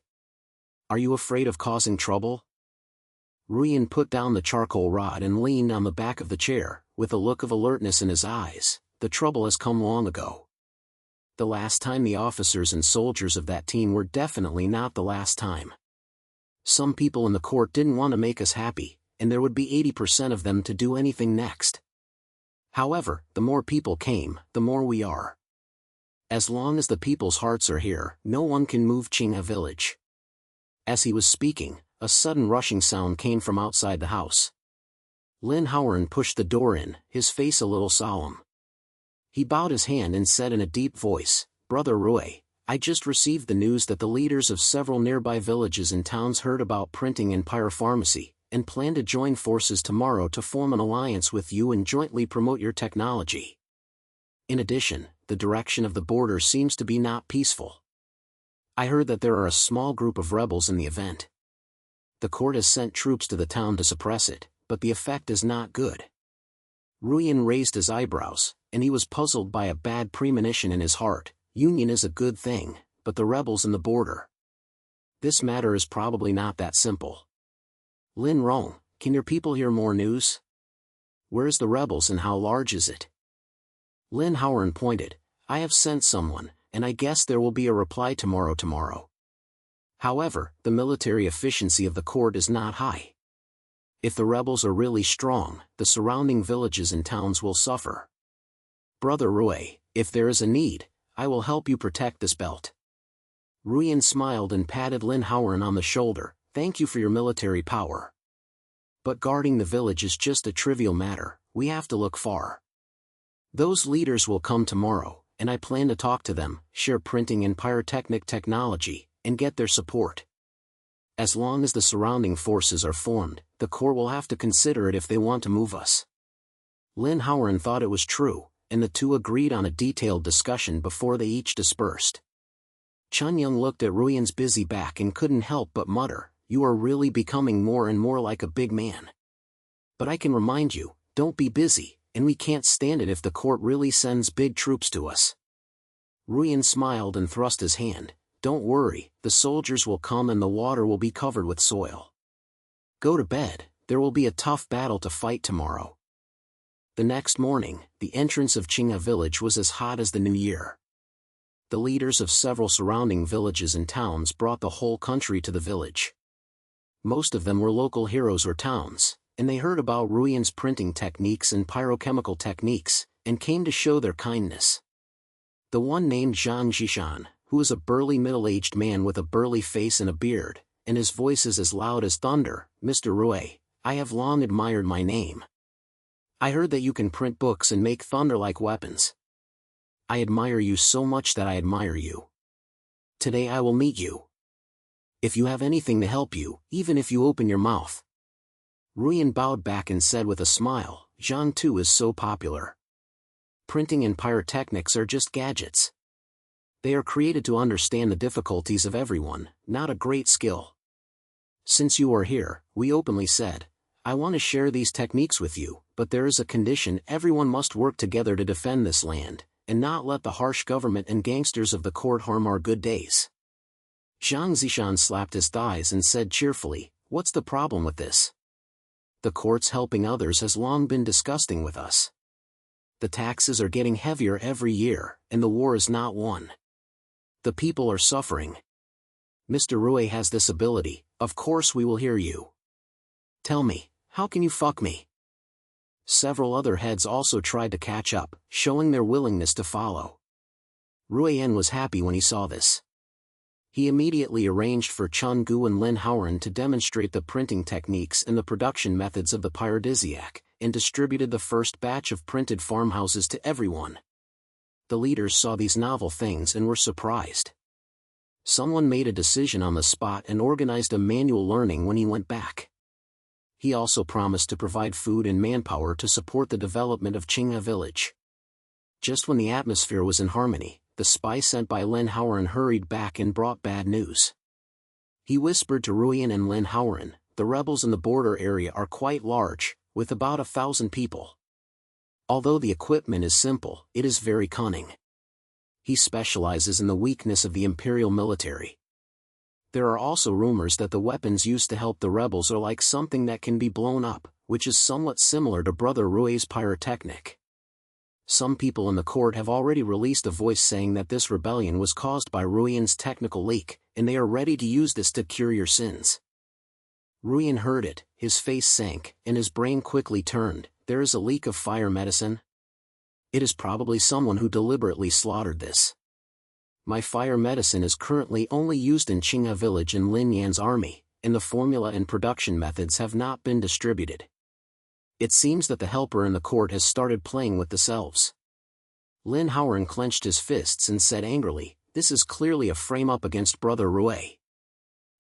Are you afraid of causing trouble?" Ruien put down the charcoal rod and leaned on the back of the chair, with a look of alertness in his eyes. "The trouble has come long ago. The last time the officers and soldiers of that team were definitely not the last time. Some people in the court didn't want to make us happy, and there would be 80% of them to do anything next. However, the more people came, the more we are. As long as the people's hearts are here, no one can move Qinghe village." As he was speaking, a sudden rushing sound came from outside the house. Lin Howard pushed the door in, his face a little solemn. He bowed his hand and said in a deep voice, "Brother Ruien, I just received the news that the leaders of several nearby villages and towns heard about printing and pyropharmacy, and plan to join forces tomorrow to form an alliance with you and jointly promote your technology. In addition, the direction of the border seems to be not peaceful. I heard that there are a small group of rebels in the event. The court has sent troops to the town to suppress it, but the effect is not good." Ruien raised his eyebrows, and he was puzzled by a bad premonition in his heart. Union is a good thing, but the rebels in the border. This matter is probably not that simple. Lin Rong, can your people hear more news? Where's the rebels and how large is it? Lin Howard pointed, "I have sent someone, and I guess there will be a reply tomorrow. However, the military efficiency of the court is not high. If the rebels are really strong, the surrounding villages and towns will suffer. Brother Ruien, if there is a need, I will help you protect this belt." Ruien smiled and patted Lin Howard on the shoulder, "Thank you for your military power. But guarding the village is just a trivial matter, we have to look far. Those leaders will come tomorrow, and I plan to talk to them, share printing and pyrotechnic technology, and get their support. As long as the surrounding forces are formed, the court will have to consider it if they want to move us." Lin Howard thought it was true, and the two agreed on a detailed discussion before they each dispersed. Chun Young looked at Ruyen's busy back and couldn't help but mutter, "You are really becoming more and more like a big man. But I can remind you, don't be busy, and we can't stand it if the court really sends big troops to us." Ruien smiled and thrust his hand, "Don't worry, the soldiers will come and the water will be covered with soil. Go to bed, there will be a tough battle to fight tomorrow." The next morning, the entrance of Qinghe village was as hot as the new year. The leaders of several surrounding villages and towns brought the whole country to the village. Most of them were local heroes or towns, and they heard about Ruyen's printing techniques and pyrochemical techniques, and came to show their kindness. The one named Zhang Zhishan, who was a burly middle-aged man with a burly face and a beard, and his voice is as loud as thunder, "Mr. Ruien, I have long admired my name. I heard that you can print books and make thunder-like weapons. I admire you so much that I admire you. Today I will meet you. If you have anything to help you, even if you open your mouth." Ruien bowed back and said with a smile, "Zhang too is so popular. Printing and pyrotechnics are just gadgets. They are created to understand the difficulties of everyone, not a great skill. Since you are here," we openly said, "I want to share these techniques with you, but there is a condition: everyone must work together to defend this land, and not let the harsh government and gangsters of the court harm our good days." Zhang Zishan slapped his thighs and said cheerfully, "What's the problem with this? The court's helping others has long been disgusting with us. The taxes are getting heavier every year, and the war is not won. The people are suffering. Mr. Ruien has this ability, of course we will hear you. Tell me, how can you fuck me?" Several other heads also tried to catch up, showing their willingness to follow. Ruien was happy when he saw this. He immediately arranged for Chun Gu and Lin Howard to demonstrate the printing techniques and the production methods of the pyrodisiac, and distributed the first batch of printed farmhouses to everyone. The leaders saw these novel things and were surprised. Someone made a decision on the spot and organized a manual learning when he went back. He also promised to provide food and manpower to support the development of Qinghe village. Just when the atmosphere was in harmony, the spy sent by Lin Howard hurried back and brought bad news. He whispered to Ruien and Lin Howard, "The rebels in the border area are quite large, with about 1,000 people. Although the equipment is simple, it is very cunning. He specializes in the weakness of the imperial military. There are also rumors that the weapons used to help the rebels are like something that can be blown up, which is somewhat similar to Brother Rui's pyrotechnic. Some people in the court have already released a voice saying that this rebellion was caused by Ruyen's technical leak, and they are ready to use this to cure your sins." Ruien heard it, his face sank, and his brain quickly turned. There is a leak of fire medicine? It is probably someone who deliberately slaughtered this. My fire medicine is currently only used in Qinghe village and Lin Yan's army, and the formula and production methods have not been distributed. It seems that the helper in the court has started playing with the selves. Lin Howard clenched his fists and said angrily, "This is clearly a frame-up against Brother Ruien.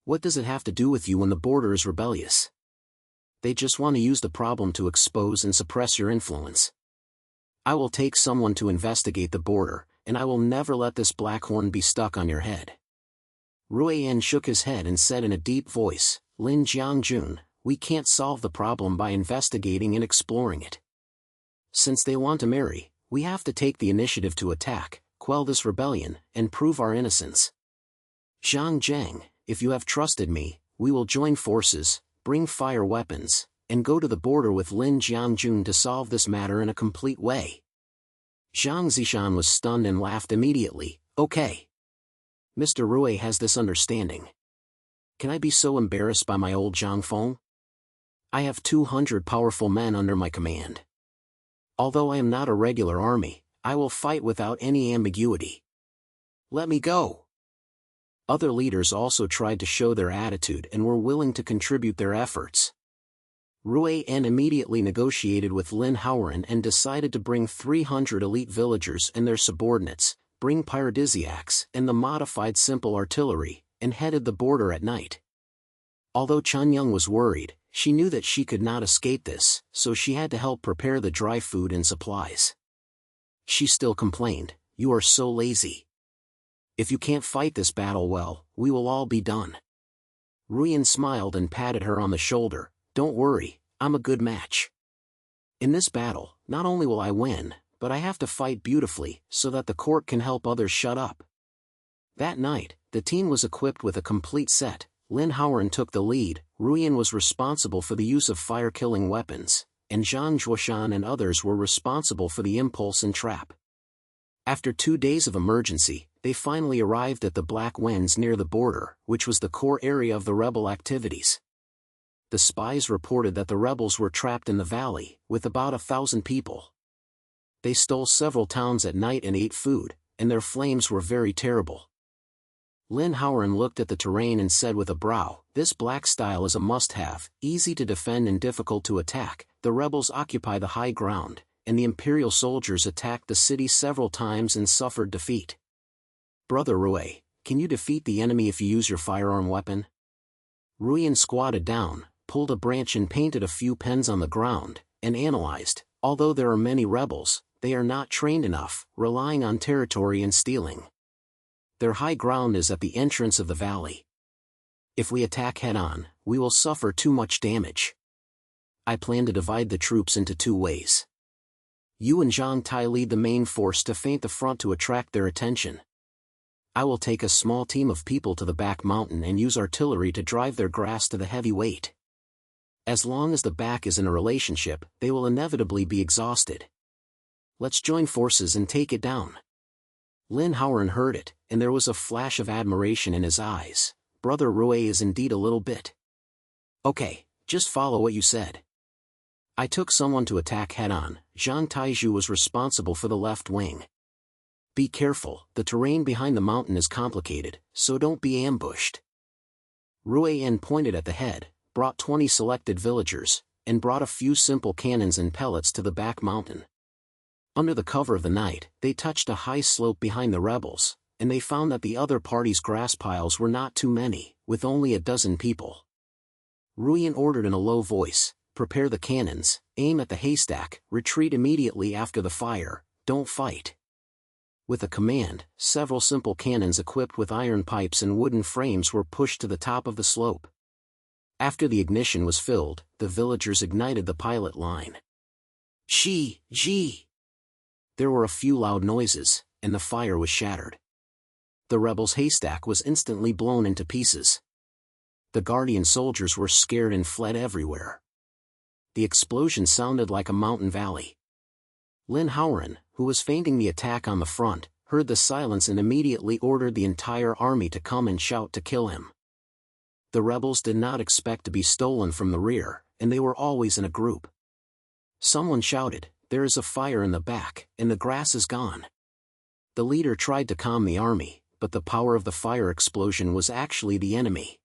What does it have to do with you when the border is rebellious? They just want to use the problem to expose and suppress your influence. I will take someone to investigate the border, and I will never let this black horn be stuck on your head." Ruien shook his head and said in a deep voice, "Lin Jiangjun, we can't solve the problem by investigating and exploring it. Since they want to marry, we have to take the initiative to attack, quell this rebellion, and prove our innocence. Zhang Zheng, if you have trusted me, we will join forces, bring fire weapons, and go to the border with Lin Jiangjun to solve this matter in a complete way." Zhang Zishan was stunned and laughed immediately. "Okay. Mr. Ruien has this understanding. Can I be so embarrassed by my old Zhang Feng? I have 200 powerful men under my command. Although I am not a regular army, I will fight without any ambiguity. Let me go." Other leaders also tried to show their attitude and were willing to contribute their efforts. Ruien immediately negotiated with Lin Howard and decided to bring 300 elite villagers and their subordinates, bring pyrodisiacs and the modified simple artillery, and headed the border at night. Although Chunyang was worried, she knew that she could not escape this, so she had to help prepare the dry food and supplies. She still complained, "You are so lazy. If you can't fight this battle well, we will all be done." Ruien smiled and patted her on the shoulder. "Don't worry, I'm a good match. In this battle, not only will I win, but I have to fight beautifully so that the court can help others shut up." That night, the team was equipped with a complete set. Lin Howard took the lead, Ruien was responsible for the use of fire-killing weapons, and Zhang Zhuoshan and others were responsible for the impulse and trap. After 2 days of emergency, they finally arrived at the Black Wens near the border, which was the core area of the rebel activities. The spies reported that the rebels were trapped in the valley, with about 1,000 people. They stole several towns at night and ate food, and their flames were very terrible. Lin Howard looked at the terrain and said with a brow, "This black style is a must-have, easy to defend and difficult to attack. The rebels occupy the high ground, and the imperial soldiers attacked the city several times and suffered defeat. Brother Ruien, can you defeat the enemy if you use your firearm weapon?" Ruien squatted down, pulled a branch and painted a few pens on the ground, and analyzed. Although there are many rebels, they are not trained enough, relying on territory and stealing. Their high ground is at the entrance of the valley. If we attack head-on, we will suffer too much damage. I plan to divide the troops into 2 ways. You and Zhang Tai lead the main force to feint the front to attract their attention. I will take a small team of people to the back mountain and use artillery to drive their grass to the heavy weight. As long as the back is in a relationship, they will inevitably be exhausted. Let's join forces and take it down." Lin Howard heard it, and there was a flash of admiration in his eyes. Brother Ruien is indeed a little bit. "Okay, just follow what you said." I took someone to attack head-on. Zhang Taizhu was responsible for the left wing. Be careful, the terrain behind the mountain is complicated, so don't be ambushed. Ruien pointed at the head, brought 20 selected villagers, and brought a few simple cannons and pellets to the back mountain. Under the cover of the night, they touched a high slope behind the rebels, and they found that the other party's grass piles were not too many, with only a dozen people. Ruien ordered in a low voice, "Prepare the cannons, aim at the haystack, retreat immediately after the fire, don't fight." With a command, several simple cannons equipped with iron pipes and wooden frames were pushed to the top of the slope. After the ignition was filled, the villagers ignited the pilot line. Gee! There were a few loud noises, and the fire was shattered. The rebels' haystack was instantly blown into pieces. The Guardian soldiers were scared and fled everywhere. The explosion sounded like a mountain valley. Lin Howard, who was feinting the attack on the front, heard the silence and immediately ordered the entire army to come and shout to kill him. The rebels did not expect to be stolen from the rear, and they were always in a group. Someone shouted, "There is a fire in the back, and the grass is gone." The leader tried to calm the army, but the power of the fire explosion was actually the enemy.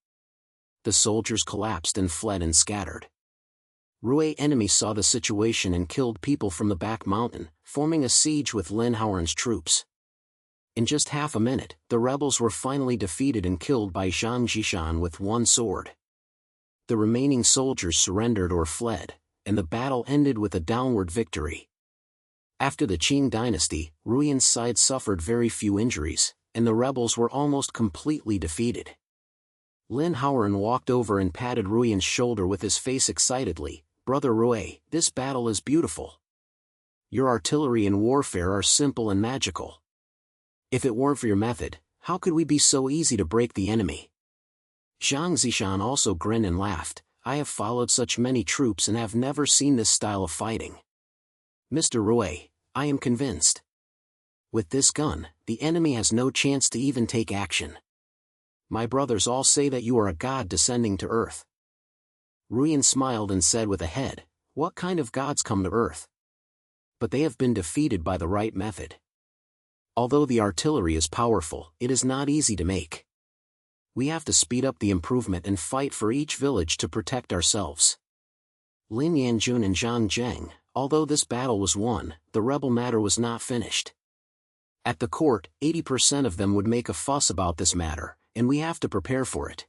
The soldiers collapsed and fled and scattered. Ruien enemies saw the situation and killed people from the back mountain, forming a siege with Lin Hauer's troops. In just half a minute, the rebels were finally defeated and killed by Zhang Zishan with one sword. The remaining soldiers surrendered or fled, and the battle ended with a downward victory. After the Qing dynasty, Ruien's side suffered very few injuries, and the rebels were almost completely defeated. Lin Hauer walked over and patted Ruien's shoulder with his face excitedly. "Brother Ruien, this battle is beautiful. Your artillery and warfare are simple and magical. If it weren't for your method, how could we be so easy to break the enemy?" Zhang Zishan also grinned and laughed. "I have followed such many troops and have never seen this style of fighting. Mr. Ruien, I am convinced. With this gun, the enemy has no chance to even take action. My brothers all say that you are a god descending to earth." Ruien smiled and said with a head, "What kind of gods come to earth? But they have been defeated by the right method. Although the artillery is powerful, it is not easy to make. We have to speed up the improvement and fight for each village to protect ourselves." Lin Yanjun and Zhang Zheng, although this battle was won, the rebel matter was not finished. At the court, 80% of them would make a fuss about this matter, and we have to prepare for it.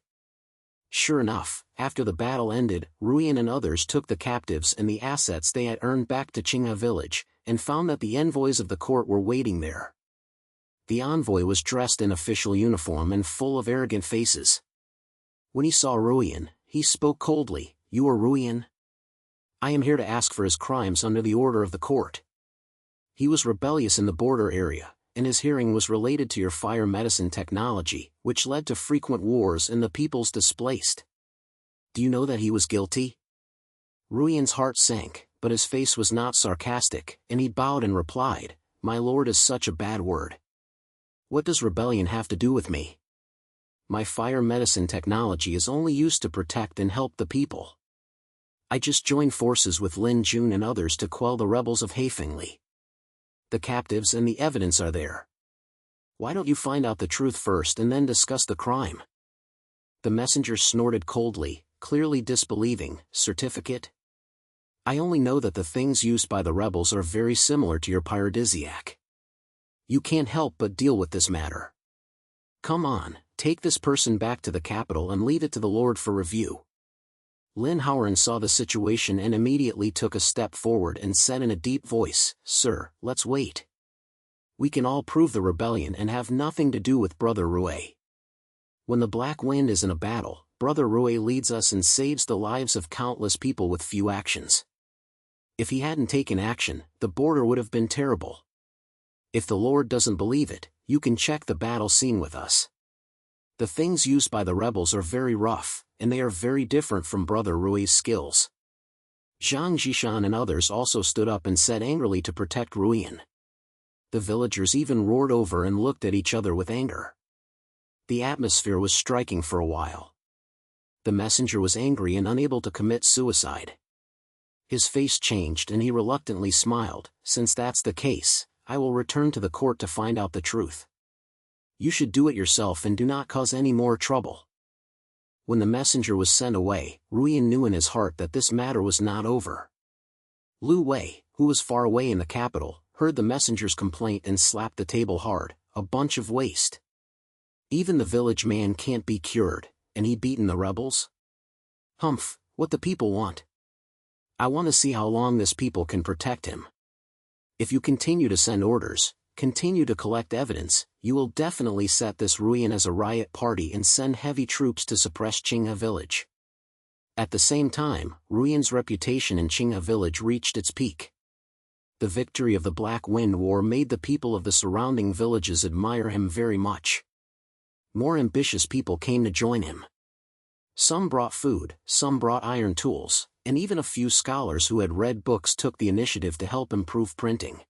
Sure enough, after the battle ended, Ruien and others took the captives and the assets they had earned back to Qinghe village, and found that the envoys of the court were waiting there. The envoy was dressed in official uniform and full of arrogant faces. When he saw Ruien, he spoke coldly. "You are Ruien? I am here to ask for his crimes under the order of the court. He was rebellious in the border area, and his hearing was related to your fire medicine technology, which led to frequent wars and the peoples displaced. Do you know that he was guilty?" Ruien's heart sank, but his face was not sarcastic, and he bowed and replied, "My lord is such a bad word. What does rebellion have to do with me? My fire medicine technology is only used to protect and help the people. I just joined forces with Lin Jun and others to quell the rebels of Haifengli. The captives and the evidence are there. Why don't you find out the truth first and then discuss the crime?" The messenger snorted coldly, clearly disbelieving. "Certificate? I only know that the things used by the rebels are very similar to your paradisiac. You can't help but deal with this matter. Come on, take this person back to the capital and leave it to the Lord for review." Lin Hauer saw the situation and immediately took a step forward and said in a deep voice, "Sir, let's wait. We can all prove the rebellion and have nothing to do with Brother Ruien. When the Black Wind is in a battle, Brother Ruien leads us and saves the lives of countless people with few actions. If he hadn't taken action, the border would have been terrible. If the Lord doesn't believe it, you can check the battle scene with us. The things used by the rebels are very rough, and they are very different from Brother Ruien's skills." Zhang Zishan and others also stood up and said angrily to protect Ruien. The villagers even roared over and looked at each other with anger. The atmosphere was striking for a while. The messenger was angry and unable to commit suicide. His face changed and he reluctantly smiled. "Since that's the case, I will return to the court to find out the truth. You should do it yourself and do not cause any more trouble." When the messenger was sent away, Ruien knew in his heart that this matter was not over. Lu Wei, who was far away in the capital, heard the messenger's complaint and slapped the table hard. "A bunch of waste. Even the village man can't be cured, and he beaten the rebels? Humph, what the people want. I want to see how long this people can protect him. If you continue to send orders, continue to collect evidence, you will definitely set this Ruien as a riot party and send heavy troops to suppress Qinghe village." At the same time, Ruien's reputation in Qinghe village reached its peak. The victory of the Black Wind War made the people of the surrounding villages admire him very much. More ambitious people came to join him. Some brought food, some brought iron tools, and even a few scholars who had read books took the initiative to help improve printing.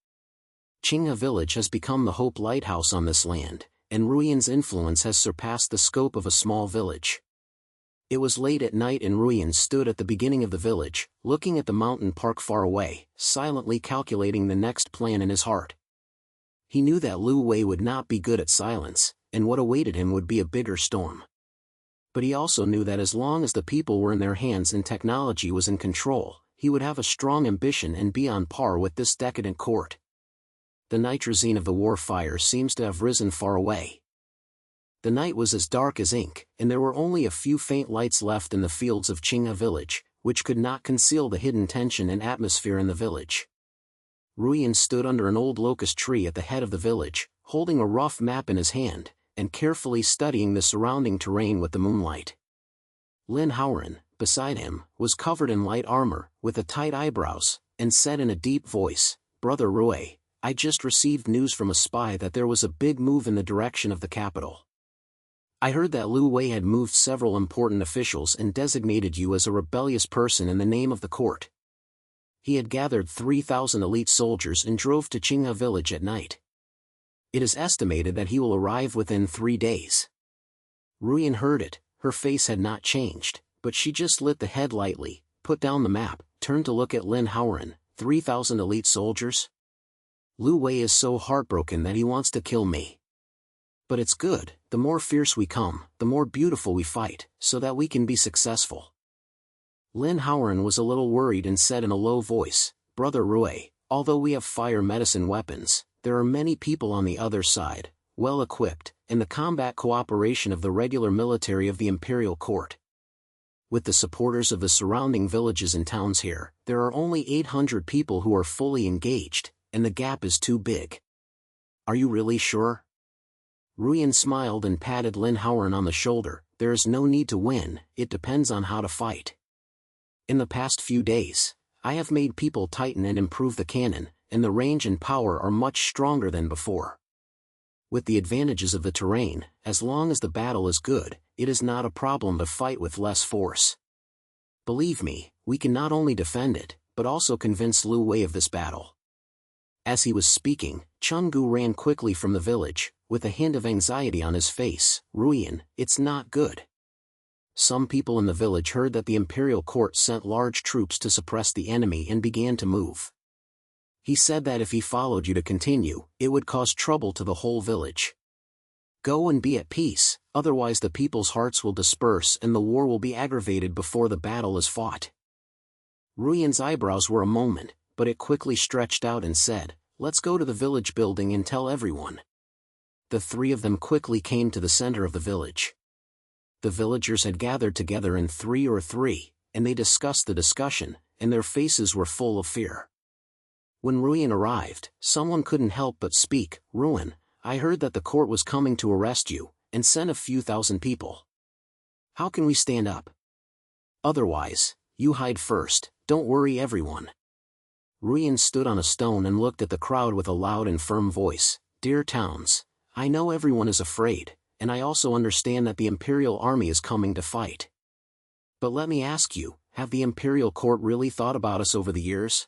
Qinghe village has become the Hope Lighthouse on this land, and Ruien's influence has surpassed the scope of a small village. It was late at night and Ruien stood at the beginning of the village, looking at the mountain park far away, silently calculating the next plan in his heart. He knew that Lu Wei would not be good at silence, and what awaited him would be a bigger storm. But he also knew that as long as the people were in their hands and technology was in control, he would have a strong ambition and be on par with this decadent court. The nitrazine of the war fire seems to have risen far away. The night was as dark as ink, and there were only a few faint lights left in the fields of Qinghe village, which could not conceal the hidden tension and atmosphere in the village. Ruien stood under an old locust tree at the head of the village, holding a rough map in his hand, and carefully studying the surrounding terrain with the moonlight. Lin Houren, beside him, was covered in light armor, with a tight eyebrows, and said in a deep voice, "Brother Ruien, I just received news from a spy that there was a big move in the direction of the capital. I heard that Lu Wei had moved several important officials and designated you as a rebellious person in the name of the court. He had gathered 3,000 elite soldiers and drove to Qinghe village at night. It is estimated that he will arrive within 3 days." Ruien heard it. Her face had not changed, but she just lit the head lightly, put down the map, turned to look at Lin Houren. 3,000 elite soldiers? Lu Wei is so heartbroken that he wants to kill me. But it's good, the more fierce we come, the more beautiful we fight, so that we can be successful. Lin Houren was a little worried and said in a low voice, "Brother Ruien, although we have fire medicine weapons, there are many people on the other side, well equipped, in the combat cooperation of the regular military of the imperial court. With the supporters of the surrounding villages and towns here, there are only 800 people who are fully engaged, and the gap is too big. Are you really sure?" Ruien smiled and patted Lin Houren on the shoulder. "There is no need to win, it depends on how to fight. In the past few days, I have made people tighten and improve the cannon, and the range and power are much stronger than before. With the advantages of the terrain, as long as the battle is good, it is not a problem to fight with less force. Believe me, we can not only defend it, but also convince Lu Wei of this battle." As he was speaking, Chungu ran quickly from the village, with a hint of anxiety on his face. "Ruien, it's not good. Some people in the village heard that the imperial court sent large troops to suppress the enemy and began to move. He said that if he followed you to continue, it would cause trouble to the whole village. Go and be at peace, otherwise the people's hearts will disperse and the war will be aggravated before the battle is fought." Ruien's eyebrows were a moment, but it quickly stretched out and said, "Let's go to the village building and tell everyone." The three of them quickly came to the center of the village. The villagers had gathered together in 3 or 3, and they discussed the discussion, and their faces were full of fear. When Ruien arrived, someone couldn't help but speak. "Ruien, I heard that the court was coming to arrest you, and sent a few thousand people. How can we stand up? Otherwise, you hide first, don't worry everyone." Ruien stood on a stone and looked at the crowd with a loud and firm voice. "Dear towns, I know everyone is afraid, and I also understand that the imperial army is coming to fight. But let me ask you, have the imperial court really thought about us over the years?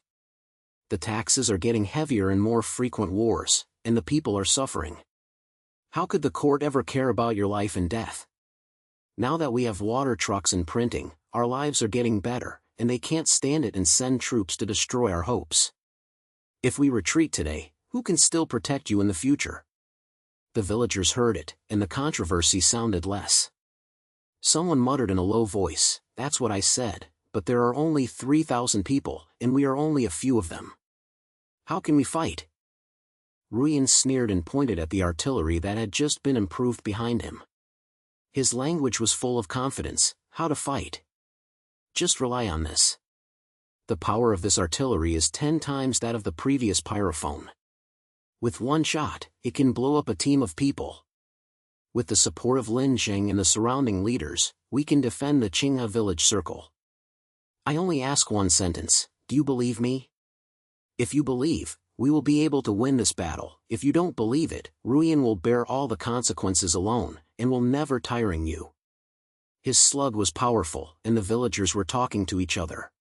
The taxes are getting heavier and more frequent wars, and the people are suffering. How could the court ever care about your life and death? Now that we have water trucks and printing, our lives are getting better, and they can't stand it and send troops to destroy our hopes. If we retreat today, who can still protect you in the future?" The villagers heard it, and the controversy sounded less. Someone muttered in a low voice, "That's what I said, but there are only 3,000 people, and we are only a few of them. How can we fight?" Ruien sneered and pointed at the artillery that had just been improved behind him. His language was full of confidence. "How to fight? Just rely on this. The power of this artillery is 10 times that of the previous pyrophone. With one shot, it can blow up a team of people. With the support of Lin Zheng and the surrounding leaders, we can defend the Qinghe village circle. I only ask one sentence, do you believe me? If you believe, we will be able to win this battle. If you don't believe it, Ruien will bear all the consequences alone, and will never tiring you." His slug was powerful, and the villagers were talking to each other.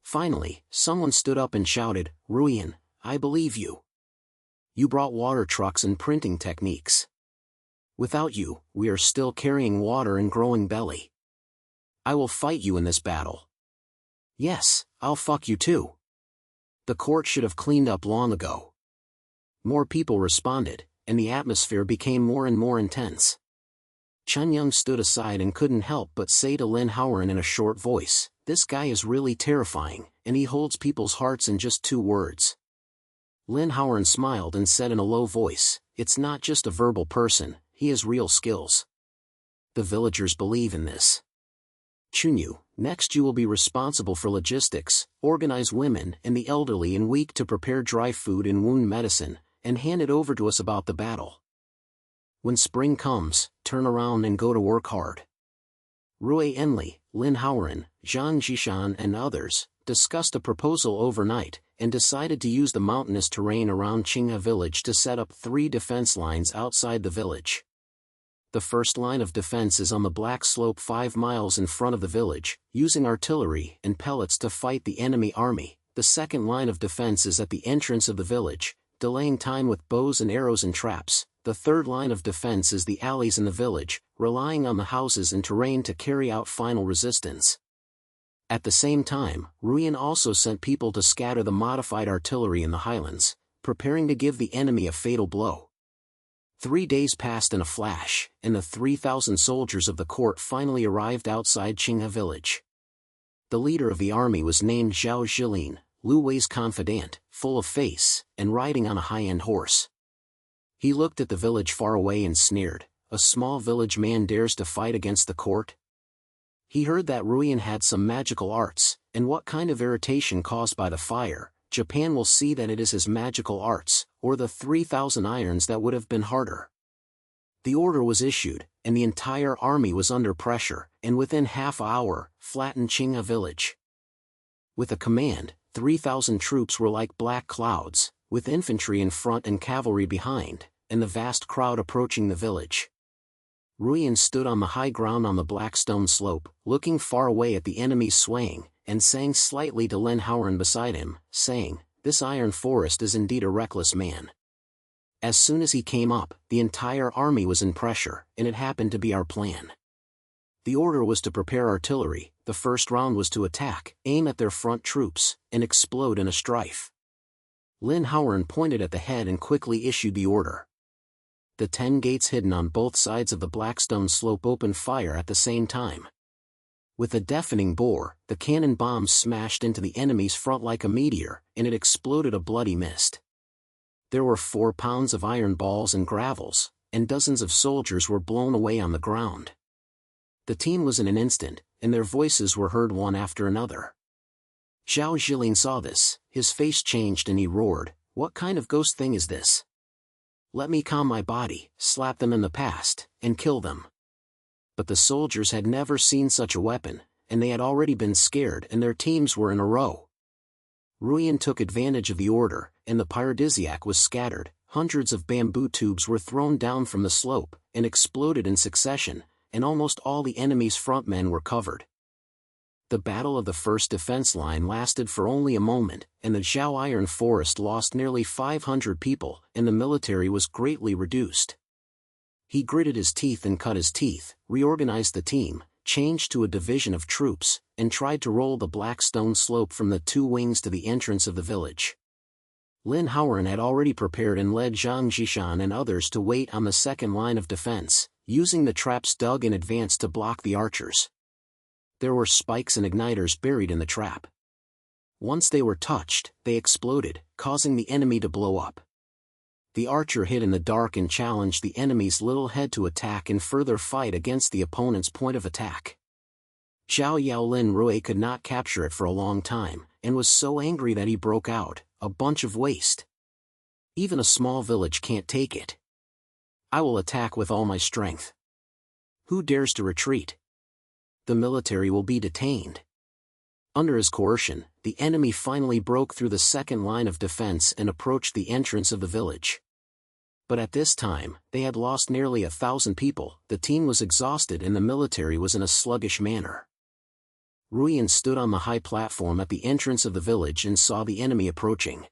Finally, someone stood up and shouted, "Ruien, I believe you. You brought water trucks and printing techniques. Without you, we are still carrying water and growing belly. I will fight you in this battle. Yes, I'll fuck you too. The court should have cleaned up long ago." More people responded, and the atmosphere became more and more intense. Chen Yung stood aside and couldn't help but say to Lin Howard in a short voice, "This guy is really terrifying, and he holds people's hearts in just 2 words." Lin Howard smiled and said in a low voice, "It's not just a verbal person, he has real skills. The villagers believe in this. Chunyu, next you will be responsible for logistics, organize women and the elderly and weak to prepare dry food and wound medicine, and hand it over to us about the battle. When spring comes, turn around and go to work hard." Rui Enli, Lin Howard, Zhang Jishan and others discussed a proposal overnight, and decided to use the mountainous terrain around Qinghe village to set up 3 defense lines outside the village. The first line of defense is on the black slope 5 miles in front of the village, using artillery and pellets to fight the enemy army. The second line of defense is at the entrance of the village, delaying time with bows and arrows and traps. The third line of defense is the alleys in the village, relying on the houses and terrain to carry out final resistance. At the same time, Ruien also sent people to scatter the modified artillery in the highlands, preparing to give the enemy a fatal blow. 3 days passed in a flash, and the 3,000 soldiers of the court finally arrived outside Qinghe village. The leader of the army was named Zhao Zhilin, Lu Wei's confidant, full of face, and riding on a high-end horse. He looked at the village far away and sneered, "A small village man dares to fight against the court?" He heard that Ruien had some magical arts, and what kind of irritation caused by the fire, Japan will see that it is his magical arts, or the 3,000 irons that would have been harder. The order was issued, and the entire army was under pressure, and within half an hour, flattened Qinghe village. With a command, 3,000 troops were like black clouds, with infantry in front and cavalry behind, and the vast crowd approaching the village. Ruien stood on the high ground on the black stone slope, looking far away at the enemy swaying, and sang slightly to Lin Howard beside him, saying, "This iron forest is indeed a reckless man." As soon as he came up, the entire army was in pressure, and it happened to be our plan. The order was to prepare artillery. The first round was to attack, aim at their front troops, and explode in a strife. Lin Howard pointed at the head and quickly issued the order. The 10 gates hidden on both sides of the Blackstone slope opened fire at the same time. With a deafening bore, the cannon bombs smashed into the enemy's front like a meteor, and it exploded a bloody mist. There were 4 pounds of iron balls and gravels, and dozens of soldiers were blown away on the ground. The team was in an instant, and their voices were heard one after another. Zhao Zhilin saw this, his face changed and he roared, "What kind of ghost thing is this? Let me calm my body, slap them in the past, and kill them." But the soldiers had never seen such a weapon, and they had already been scared and their teams were in a row. Ruien took advantage of the order, and the paradisiac was scattered. Hundreds of bamboo tubes were thrown down from the slope, and exploded in succession, and almost all the enemy's front men were covered. The battle of the first defense line lasted for only a moment, and the Zhao Iron Forest lost nearly 500 people, and the military was greatly reduced. He gritted his teeth and cut his teeth, reorganized the team, changed to a division of troops, and tried to roll the black stone slope from the 2 wings to the entrance of the village. Lin Howard had already prepared and led Zhang Jishan and others to wait on the second line of defense, using the traps dug in advance to block the archers. There were spikes and igniters buried in the trap. Once they were touched, they exploded, causing the enemy to blow up. The archer hid in the dark and challenged the enemy's little head to attack and further fight against the opponent's point of attack. Zhao Yaolin Rui could not capture it for a long time, and was so angry that he broke out, "A bunch of waste. Even a small village can't take it. I will attack with all my strength. Who dares to retreat? The military will be detained." Under his coercion, the enemy finally broke through the second line of defense and approached the entrance of the village. But at this time, they had lost nearly 1,000 people, the team was exhausted and the military was in a sluggish manner. Ruien stood on the high platform at the entrance of the village and saw the enemy approaching.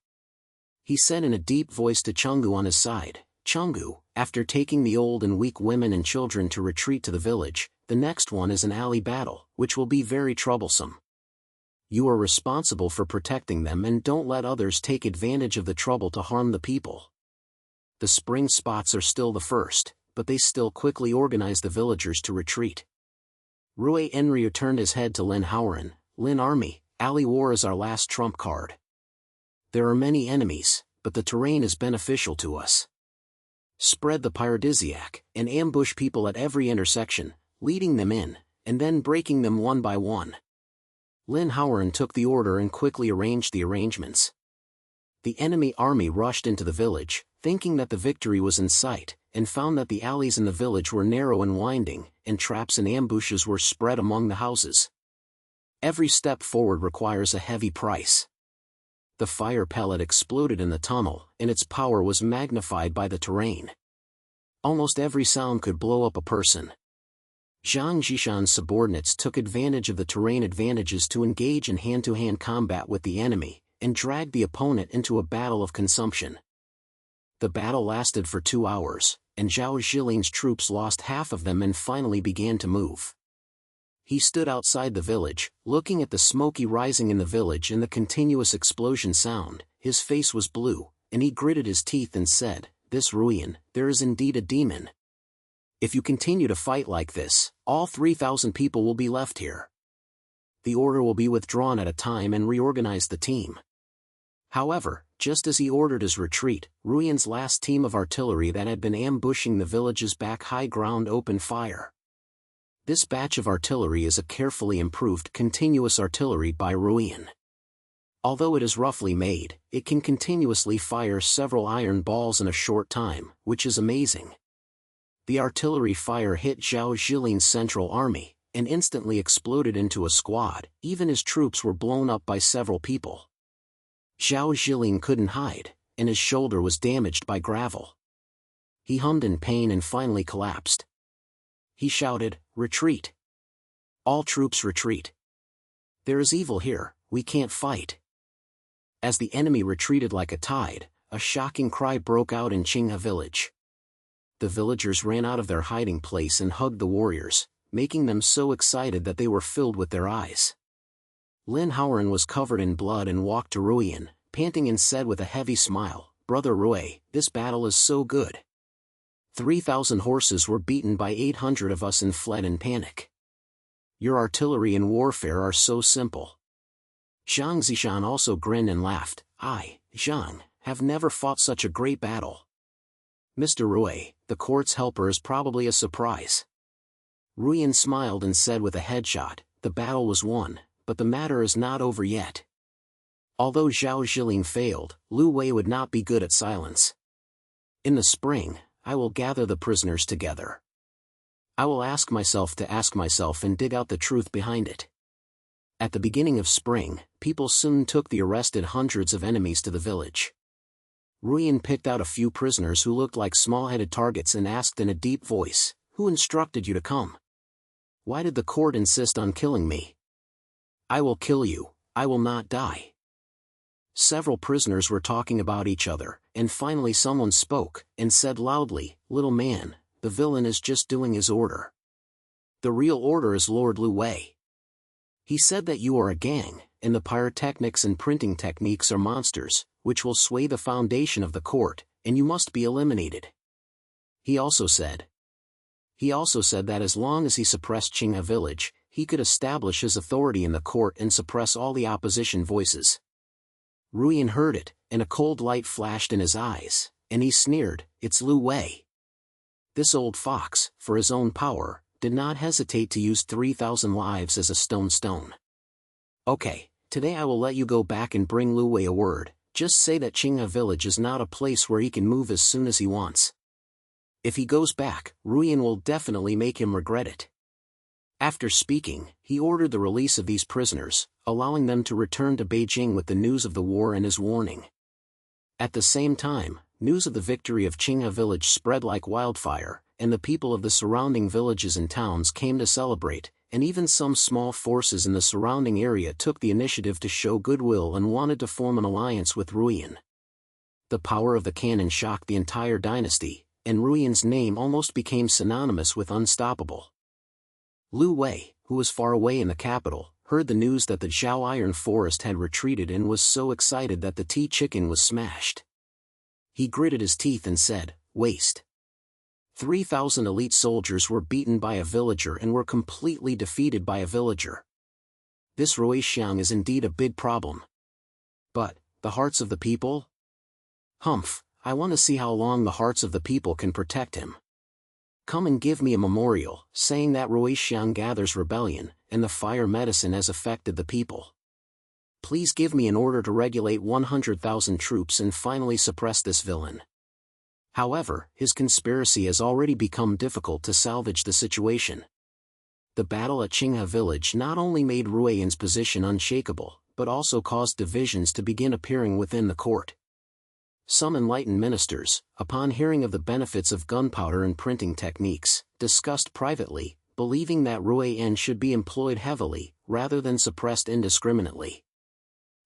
He said in a deep voice to Chenggu on his side, "Chenggu, after taking the old and weak women and children to retreat to the village, the next one is an alley battle, which will be very troublesome. You are responsible for protecting them and don't let others take advantage of the trouble to harm the people. The spring spots are still the first, but they still quickly organized the villagers to retreat. Ruien returned his head to Lin Houaren. Lin army, ally war is our last trump card. There are many enemies, but the terrain is beneficial to us. Spread the paradisiac, and ambush people at every intersection, leading them in, and then breaking them one by one. Lin Houaren took the order and quickly arranged the arrangements. The enemy army rushed into the village, thinking that the victory was in sight, and found that the alleys in the village were narrow and winding, and traps and ambushes were spread among the houses. Every step forward requires a heavy price. The fire pellet exploded in the tunnel, and its power was magnified by the terrain. Almost every sound could blow up a person. Zhang Zhishan's subordinates took advantage of the terrain advantages to engage in hand-to-hand combat with the enemy, and dragged the opponent into a battle of consumption. The battle lasted for 2 hours, and Zhao Zhiling's troops lost half of them and finally began to move. He stood outside the village, looking at the smoky rising in the village and the continuous explosion sound. His face was blue, and he gritted his teeth and said, "This Ruien, there is indeed a demon. If you continue to fight like this, all 3,000 people will be left here. The order will be withdrawn at a time and reorganize the team." However, just as he ordered his retreat, Ruien's last team of artillery that had been ambushing the village's back high ground opened fire. This batch of artillery is a carefully improved continuous artillery by Ruien. Although it is roughly made, it can continuously fire several iron balls in a short time, which is amazing. The artillery fire hit Zhao Zhiling's central army, and instantly exploded into a squad. Even his troops were blown up by several people. Zhao Zhiling couldn't hide, and his shoulder was damaged by gravel. He hummed in pain and finally collapsed. He shouted, "Retreat! All troops retreat! There is evil here, we can't fight." As the enemy retreated like a tide, a shocking cry broke out in Qinghe village. The villagers ran out of their hiding place and hugged the warriors, making them so excited that they were filled with their eyes. Lin Houaren was covered in blood and walked to Ruien, panting, and said with a heavy smile, "Brother Ruien, this battle is so good. 3,000 horses were beaten by 800 of us and fled in panic. Your artillery and warfare are so simple." Zhang Zishan also grinned and laughed. "I, Zhang, have never fought such a great battle. Mr. Ruien, the court's helper is probably a surprise." Ruien smiled and said with a headshot, "The battle was won, but the matter is not over yet." Although Zhao Zhiling failed, Lu Wei would not be good at silence. "In the spring, I will gather the prisoners together. I will ask myself and dig out the truth behind it." At the beginning of spring, people soon took the arrested hundreds of enemies to the village. Ruien picked out a few prisoners who looked like small-headed targets and asked in a deep voice, "Who instructed you to come? Why did the court insist on killing me? I will kill you, I will not die." Several prisoners were talking about each other, and finally someone spoke, and said loudly, "Little man, the villain is just doing his order. The real order is Lord Lu Wei. He said that you are a gang, and the pyrotechnics and printing techniques are monsters, which will sway the foundation of the court, and you must be eliminated. He also said that as long as he suppressed Qinghe village, he could establish his authority in the court and suppress all the opposition voices." Ruien heard it, and a cold light flashed in his eyes, and he sneered, "It's Lu Wei." This old fox, for his own power, did not hesitate to use 3,000 lives as a stone. "Okay, today I will let you go back and bring Lu Wei a word. Just say that Qinghe village is not a place where he can move as soon as he wants. If he goes back, Ruien will definitely make him regret it." After speaking, he ordered the release of these prisoners, allowing them to return to Beijing with the news of the war and his warning. At the same time, news of the victory of Qinghe village spread like wildfire, and the people of the surrounding villages and towns came to celebrate, and even some small forces in the surrounding area took the initiative to show goodwill and wanted to form an alliance with Ruien. The power of the cannon shocked the entire dynasty, and Ruien's name almost became synonymous with unstoppable. Lu Wei, who was far away in the capital, heard the news that the Zhao Iron Forest had retreated and was so excited that the tea chicken was smashed. He gritted his teeth and said, "Waste. 3,000 elite soldiers were beaten by a villager and were completely defeated by a villager. This Ruien is indeed a big problem. But, the hearts of the people? Humph, I want to see how long the hearts of the people can protect him. Come and give me a memorial, saying that Ruien gathers rebellion, and the fire medicine has affected the people. Please give me an order to regulate 100,000 troops and finally suppress this villain. However, his conspiracy has already become difficult to salvage the situation. The battle at Qinghe village not only made Ruien's position unshakable, but also caused divisions to begin appearing within the court. Some enlightened ministers, upon hearing of the benefits of gunpowder and printing techniques, discussed privately, believing that Ruien should be employed heavily, rather than suppressed indiscriminately.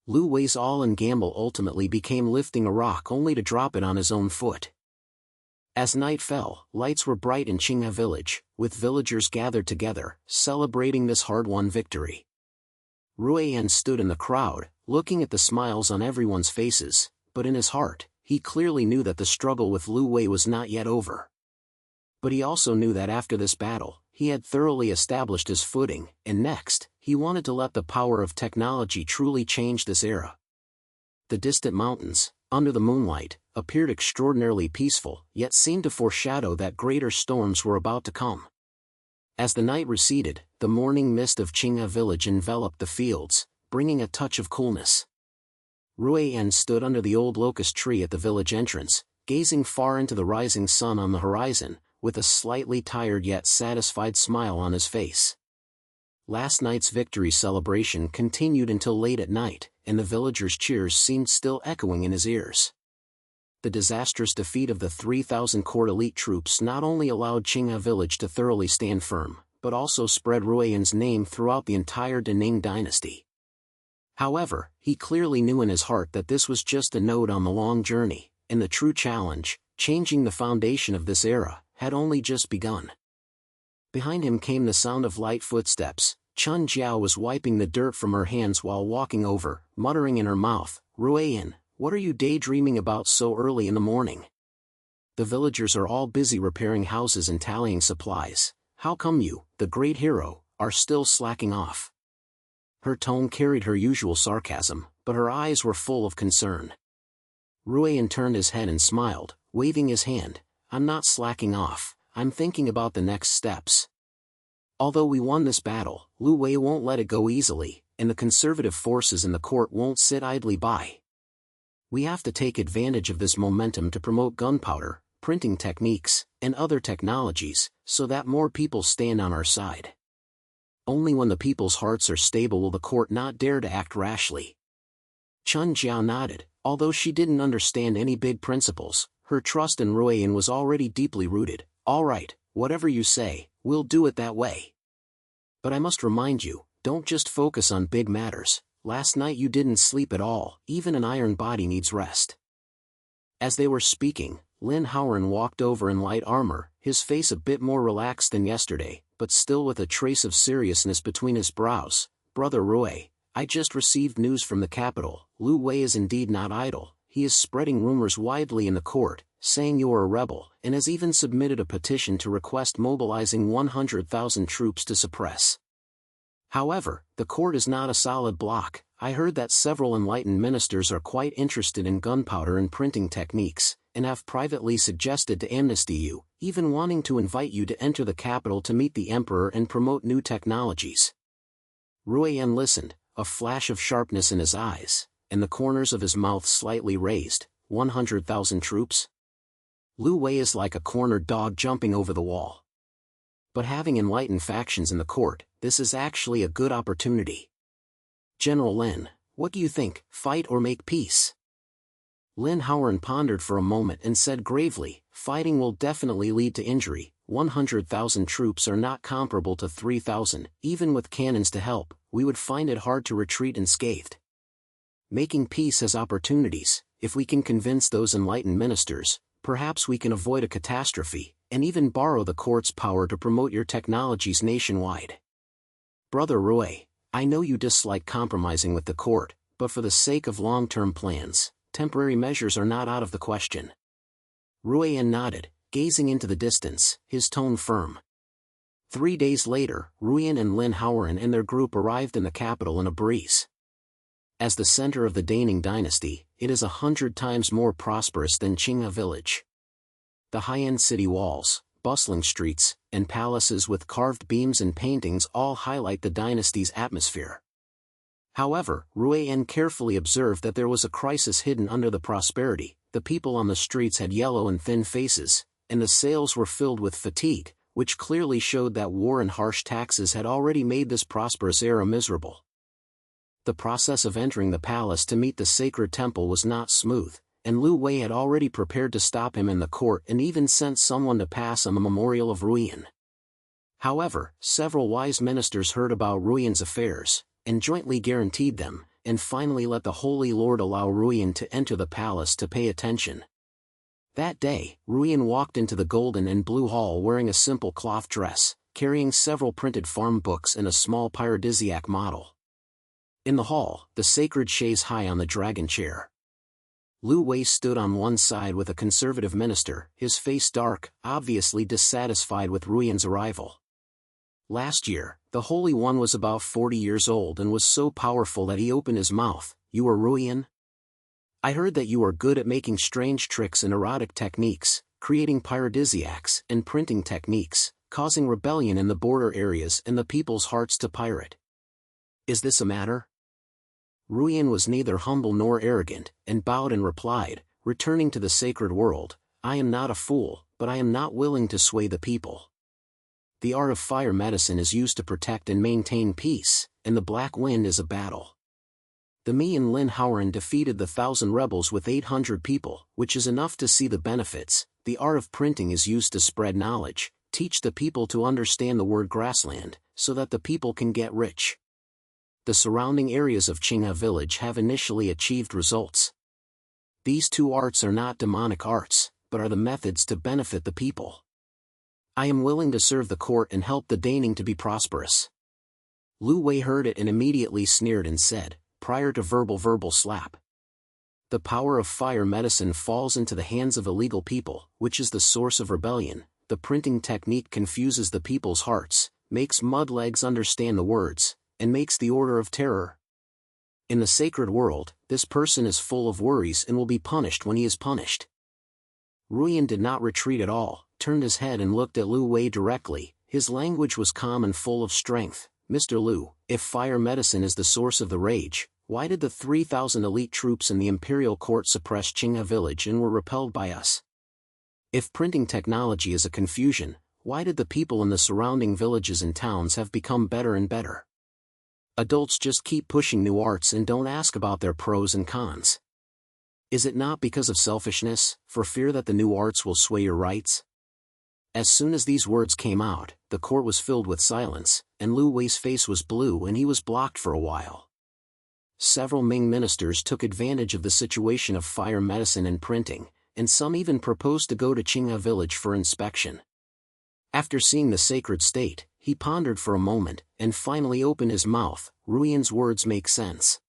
Lu Wei's all-in gamble ultimately became lifting a rock only to drop it on his own foot. As night fell, lights were bright in Qinghe village, with villagers gathered together, celebrating this hard-won victory. Ruien stood in the crowd, looking at the smiles on everyone's faces, but in his heart, he clearly knew that the struggle with Lu Wei was not yet over. But he also knew that after this battle, he had thoroughly established his footing, and next, he wanted to let the power of technology truly change this era. The distant mountains, under the moonlight, appeared extraordinarily peaceful, yet seemed to foreshadow that greater storms were about to come. As the night receded, the morning mist of Qinghe village enveloped the fields, bringing a touch of coolness. Ruien stood under the old locust tree at the village entrance, gazing far into the rising sun on the horizon, with a slightly tired yet satisfied smile on his face. Last night's victory celebration continued until late at night, and the villagers' cheers seemed still echoing in his ears. The disastrous defeat of the 3,000 court elite troops not only allowed Qinghe village to thoroughly stand firm, but also spread Ruien's name throughout the entire Ning dynasty. However, he clearly knew in his heart that this was just a node on the long journey, and the true challenge, changing the foundation of this era, had only just begun. Behind him came the sound of light footsteps. Chun Jiao was wiping the dirt from her hands while walking over, muttering in her mouth, "Ruien, what are you daydreaming about so early in the morning? The villagers are all busy repairing houses and tallying supplies. How come you, the great hero, are still slacking off?" Her tone carried her usual sarcasm, but her eyes were full of concern. Ruien turned his head and smiled, waving his hand. "I'm not slacking off, I'm thinking about the next steps. Although we won this battle, Lu Wei won't let it go easily, and the conservative forces in the court won't sit idly by. We have to take advantage of this momentum to promote gunpowder, printing techniques, and other technologies, so that more people stand on our side. Only when the people's hearts are stable will the court not dare to act rashly." Chun Jiao nodded. Although she didn't understand any big principles, her trust in Ruien was already deeply rooted. "All right, whatever you say, we'll do it that way. But I must remind you, don't just focus on big matters. Last night you didn't sleep at all, even an iron body needs rest." As they were speaking, Lin Howren walked over in light armor, his face a bit more relaxed than yesterday, but still with a trace of seriousness between his brows. "Brother Ruien, I just received news from the capital. Lu Wei is indeed not idle. He is spreading rumors widely in the court, saying you are a rebel, and has even submitted a petition to request mobilizing 100,000 troops to suppress. However, the court is not a solid block. I heard that several enlightened ministers are quite interested in gunpowder and printing techniques, and have privately suggested to amnesty you, even wanting to invite you to enter the capital to meet the emperor and promote new technologies." Ruien listened, a flash of sharpness in his eyes, and the corners of his mouth slightly raised. 100,000 troops? Lu Wei is like a cornered dog jumping over the wall. But having enlightened factions in the court, this is actually a good opportunity. "General Lin, what do you think, fight or make peace?" Lin Howren pondered for a moment and said gravely, "Fighting will definitely lead to injury. 100,000 troops are not comparable to 3,000, even with cannons to help, we would find it hard to retreat unscathed. Making peace has opportunities. If we can convince those enlightened ministers, perhaps we can avoid a catastrophe, and even borrow the court's power to promote your technologies nationwide. Brother Ruien, I know you dislike compromising with the court, but for the sake of long-term plans, temporary measures are not out of the question." Ruien nodded. gazing into the distance, his tone firm. 3 days later, Ruien and Lin Houwen and their group arrived in the capital in a breeze. As the center of the Daning dynasty, it is 100 times more prosperous than Qinghe village. The high-end city walls, bustling streets, and palaces with carved beams and paintings all highlight the dynasty's atmosphere. However, Ruien carefully observed that there was a crisis hidden under the prosperity. The people on the streets had yellow and thin faces, and the sails were filled with fatigue, which clearly showed that war and harsh taxes had already made this prosperous era miserable. The process of entering the palace to meet the sacred temple was not smooth, and Lu Wei had already prepared to stop him in the court and even sent someone to pass him a memorial of Ruien. However, several wise ministers heard about Ruien's affairs, and jointly guaranteed them, and finally let the Holy Lord allow Ruien to enter the palace to pay attention. That day, Ruien walked into the golden and blue hall wearing a simple cloth dress, carrying several printed farm books and a small paradisiac model. In the hall, the sacred chaise high on the dragon chair. Lu Wei stood on one side with a conservative minister, his face dark, obviously dissatisfied with Ruien's arrival. Last year, the Holy One was about 40 years old and was so powerful that he opened his mouth. "You are Ruien? I heard that you are good at making strange tricks and erotic techniques, creating paradisiacs and printing techniques, causing rebellion in the border areas and the people's hearts to pirate. Is this a matter?" Ruien was neither humble nor arrogant, and bowed and replied, returning to the sacred world, "I am not a fool, but I am not willing to sway the people. The art of fire medicine is used to protect and maintain peace, and the Black Wind is a battle. The me and Lin Houwen defeated the 1,000 rebels with 800 people, which is enough to see the benefits. The art of printing is used to spread knowledge, teach the people to understand the word grassland, so that the people can get rich. The surrounding areas of Qinghe village have initially achieved results. These two arts are not demonic arts, but are the methods to benefit the people. I am willing to serve the court and help the Daning to be prosperous." Lu Wei heard it and immediately sneered and said, "Prior to verbal slap. The power of fire medicine falls into the hands of illegal people, which is the source of rebellion. The printing technique confuses the people's hearts, makes mudlegs understand the words, and makes the order of terror. In the sacred world, this person is full of worries and will be punished when he is punished." Ruien did not retreat at all, turned his head and looked at Lu Wei directly. His language was calm and full of strength. "Mr. Lu, if fire medicine is the source of the rage, why did the 3,000 elite troops in the imperial court suppress Qinghe village and were repelled by us? If printing technology is a confusion, why did the people in the surrounding villages and towns have become better and better? Adults just keep pushing new arts and don't ask about their pros and cons. Is it not because of selfishness, for fear that the new arts will sway your rights?" As soon as these words came out, the court was filled with silence, and Lu Wei's face was blue and he was blocked for a while. Several Ming ministers took advantage of the situation of fire medicine and printing, and some even proposed to go to Qinghe village for inspection. After seeing the sacred state, he pondered for a moment, and finally opened his mouth. "Ruien's words make sense.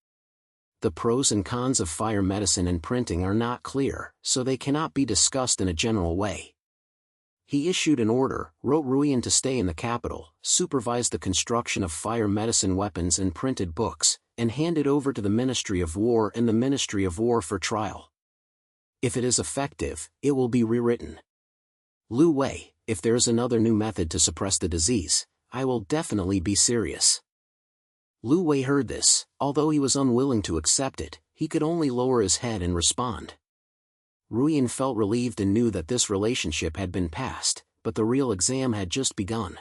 The pros and cons of fire medicine and printing are not clear, so they cannot be discussed in a general way." He issued an order, wrote Ruien to stay in the capital, supervised the construction of fire medicine weapons and printed books, and handed over to the Ministry of War and the Ministry of War for trial. If it is effective, it will be rewritten. Lu Wei, if there is another new method to suppress the disease, I will definitely be serious. Lu Wei heard this. Although he was unwilling to accept it, he could only lower his head and respond. Ruien felt relieved and knew that this relationship had been passed, but the real exam had just begun.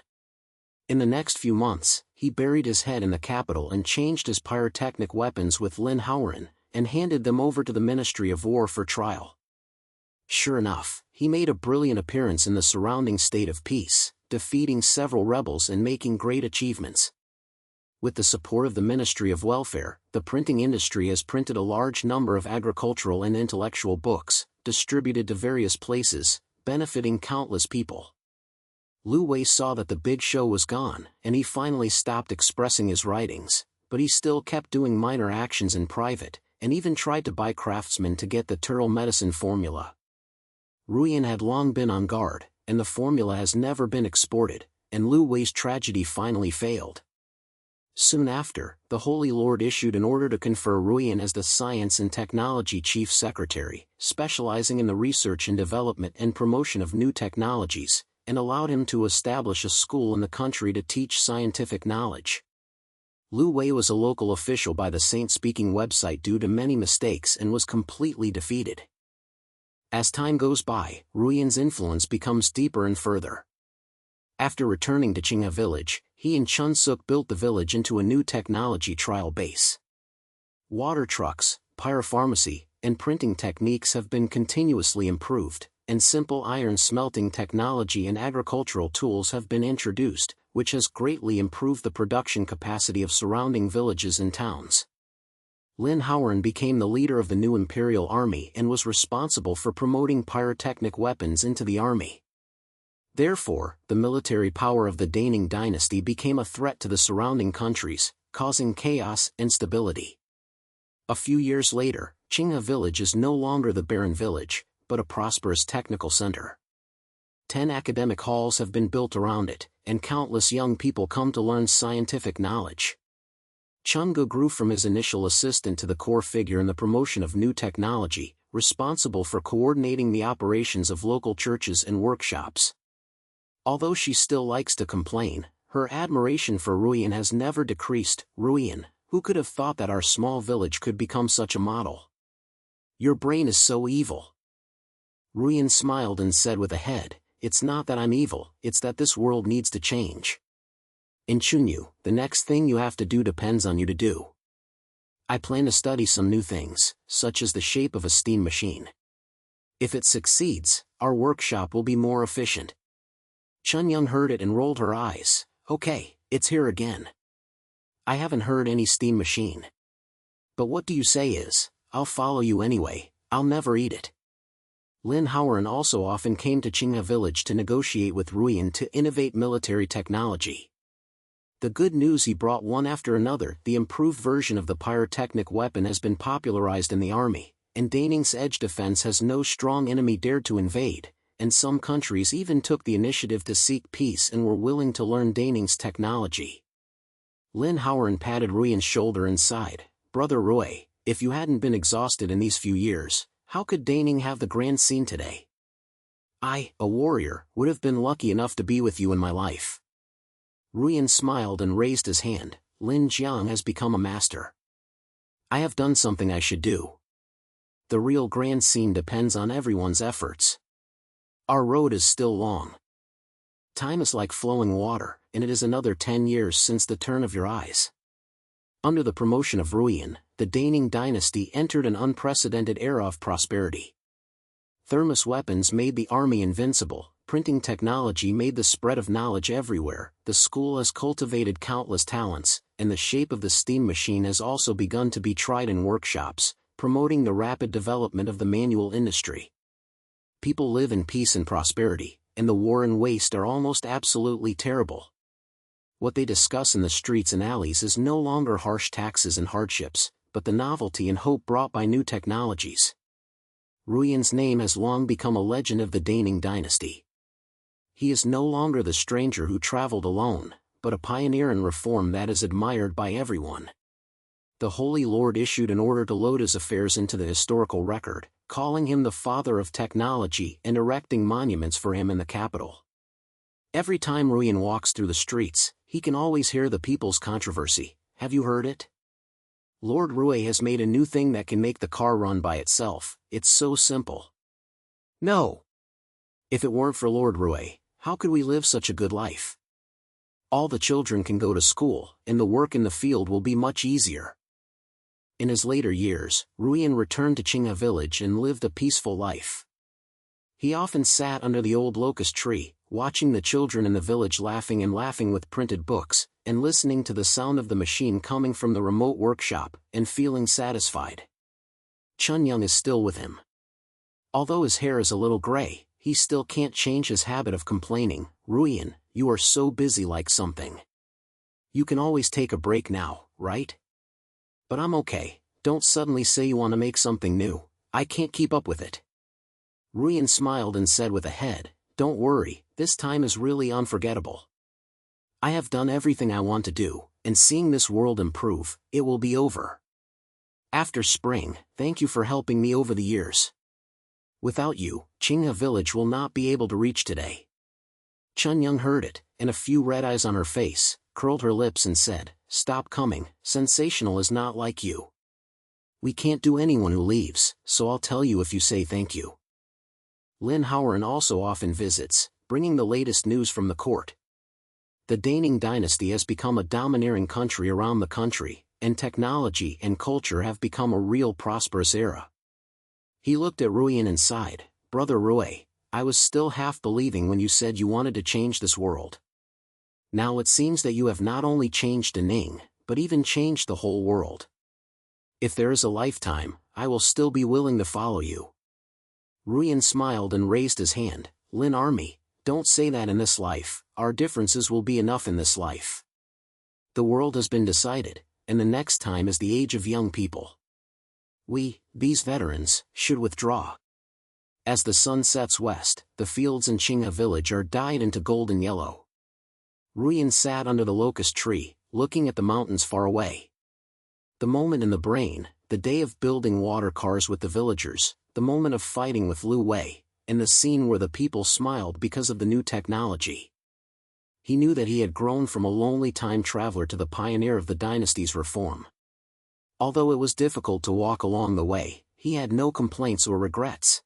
In the next few months, he buried his head in the capital and changed his pyrotechnic weapons with Lin Houwen, and handed them over to the Ministry of War for trial. Sure enough, he made a brilliant appearance in the surrounding state of peace, defeating several rebels and making great achievements. With the support of the Ministry of Welfare, the printing industry has printed a large number of agricultural and intellectual books, distributed to various places, benefiting countless people. Lu Wei saw that the big show was gone, and he finally stopped expressing his writings, but he still kept doing minor actions in private, and even tried to buy craftsmen to get the Turl medicine formula. Ruien had long been on guard, and the formula has never been exported, and Lu Wei's tragedy finally failed. Soon after, the Holy Lord issued an order to confer Ruien as the Science and Technology Chief Secretary, specializing in the research and development and promotion of new technologies, and allowed him to establish a school in the country to teach scientific knowledge. Lu Wei was a local official by the Saint-speaking website due to many mistakes and was completely defeated. As time goes by, Ruien's influence becomes deeper and further. After returning to Qinghe village, he and Chun Suk built the village into a new technology trial base. Water trucks, pyropharmacy, and printing techniques have been continuously improved, and simple iron smelting technology and agricultural tools have been introduced, which has greatly improved the production capacity of surrounding villages and towns. Lin Houran became the leader of the new imperial army and was responsible for promoting pyrotechnic weapons into the army. Therefore, the military power of the Daning dynasty became a threat to the surrounding countries, causing chaos and instability. A few years later, Qinghe village is no longer the barren village, but a prosperous technical center. 10 academic halls have been built around it, and countless young people come to learn scientific knowledge. Chunga grew from his initial assistant to the core figure in the promotion of new technology, responsible for coordinating the operations of local churches and workshops. Although she still likes to complain, her admiration for Ruien has never decreased. Ruien, who could have thought that our small village could become such a model? Your brain is so evil. Ruien smiled and said with a head, it's not that I'm evil, it's that this world needs to change. In Chunyu, the next thing you have to do depends on you to do. I plan to study some new things, such as the shape of a steam machine. If it succeeds, our workshop will be more efficient. Chunyang heard it and rolled her eyes. Okay, it's here again. I haven't heard any steam machine. But what do you say is, I'll follow you anyway, I'll never eat it. Lin Houran also often came to Qinghe village to negotiate with Ruien to innovate military technology. The good news he brought one after another. The improved version of the pyrotechnic weapon has been popularized in the army, and Daning's edge defense has no strong enemy dared to invade, and some countries even took the initiative to seek peace and were willing to learn Daning's technology. Lin Houran patted Ruien's shoulder and sighed, Brother Roy, if you hadn't been exhausted in these few years, how could Daning have the grand scene today? I, a warrior, would have been lucky enough to be with you in my life. Ruien smiled and raised his hand. Lin Jiang has become a master. I have done something I should do. The real grand scene depends on everyone's efforts. Our road is still long. Time is like flowing water, and it is another 10 years since the turn of your eyes. Under the promotion of Ruien, the Daning dynasty entered an unprecedented era of prosperity. Thermos weapons made the army invincible, printing technology made the spread of knowledge everywhere, the school has cultivated countless talents, and the shape of the steam machine has also begun to be tried in workshops, promoting the rapid development of the manual industry. People live in peace and prosperity, and the war and waste are almost absolutely terrible. What they discuss in the streets and alleys is no longer harsh taxes and hardships, but the novelty and hope brought by new technologies. Ruien's name has long become a legend of the Daning dynasty. He is no longer the stranger who traveled alone, but a pioneer in reform that is admired by everyone. The Holy Lord issued an order to load his affairs into the historical record, calling him the father of technology and erecting monuments for him in the capital. Every time Ruien walks through the streets, he can always hear the people's controversy. Have you heard it? Lord Rui has made a new thing that can make the car run by itself. It's so simple. No. If it weren't for Lord Rui, how could we live such a good life? All the children can go to school, and the work in the field will be much easier. In his later years, Ruien returned to Qinghe village and lived a peaceful life. He often sat under the old locust tree, watching the children in the village laughing with printed books, and listening to the sound of the machine coming from the remote workshop, and feeling satisfied. Chunyang is still with him. Although his hair is a little gray, he still can't change his habit of complaining. Ruien, you are so busy like something. You can always take a break now, right? But I'm okay, don't suddenly say you want to make something new, I can't keep up with it. Ruien smiled and said with a head, "Don't worry, this time is really unforgettable. I have done everything I want to do, and seeing this world improve, it will be over. After spring, thank you for helping me over the years. Without you, Qinghe village will not be able to reach today." Chunyang heard it, and a few red eyes on her face, curled her lips and said, "Stop coming, Sensational is not like you. We can't do anyone who leaves, so I'll tell you if you say thank you." Lin Howren also often visits, bringing the latest news from the court. The Daning dynasty has become a domineering country around the country, and technology and culture have become a real prosperous era. He looked at Ruien and sighed, "Brother Rui, I was still half believing when you said you wanted to change this world. Now it seems that you have not only changed Daning, but even changed the whole world. If there is a lifetime, I will still be willing to follow you." Ruien smiled and raised his hand, "Lin Army, don't say that in this life, our differences will be enough in this life. The world has been decided, and the next time is the age of young people. We, these veterans, should withdraw." As the sun sets west, the fields in Qinghe village are dyed into golden yellow. Ruien sat under the locust tree, looking at the mountains far away. The moment in the brain, the day of building water cars with the villagers, the moment of fighting with Lu Wei, and the scene where the people smiled because of the new technology. He knew that he had grown from a lonely time traveler to the pioneer of the dynasty's reform. Although it was difficult to walk along the way, he had no complaints or regrets.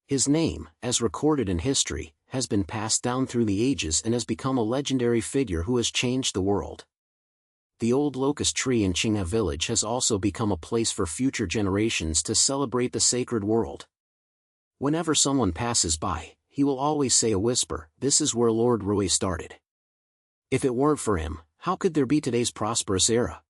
His name, as recorded in history, has been passed down through the ages and has become a legendary figure who has changed the world. The old locust tree in Qinghe village has also become a place for future generations to celebrate the sacred world. Whenever someone passes by, he will always say a whisper, "This is where Lord Rui started." If it weren't for him, how could there be today's prosperous era?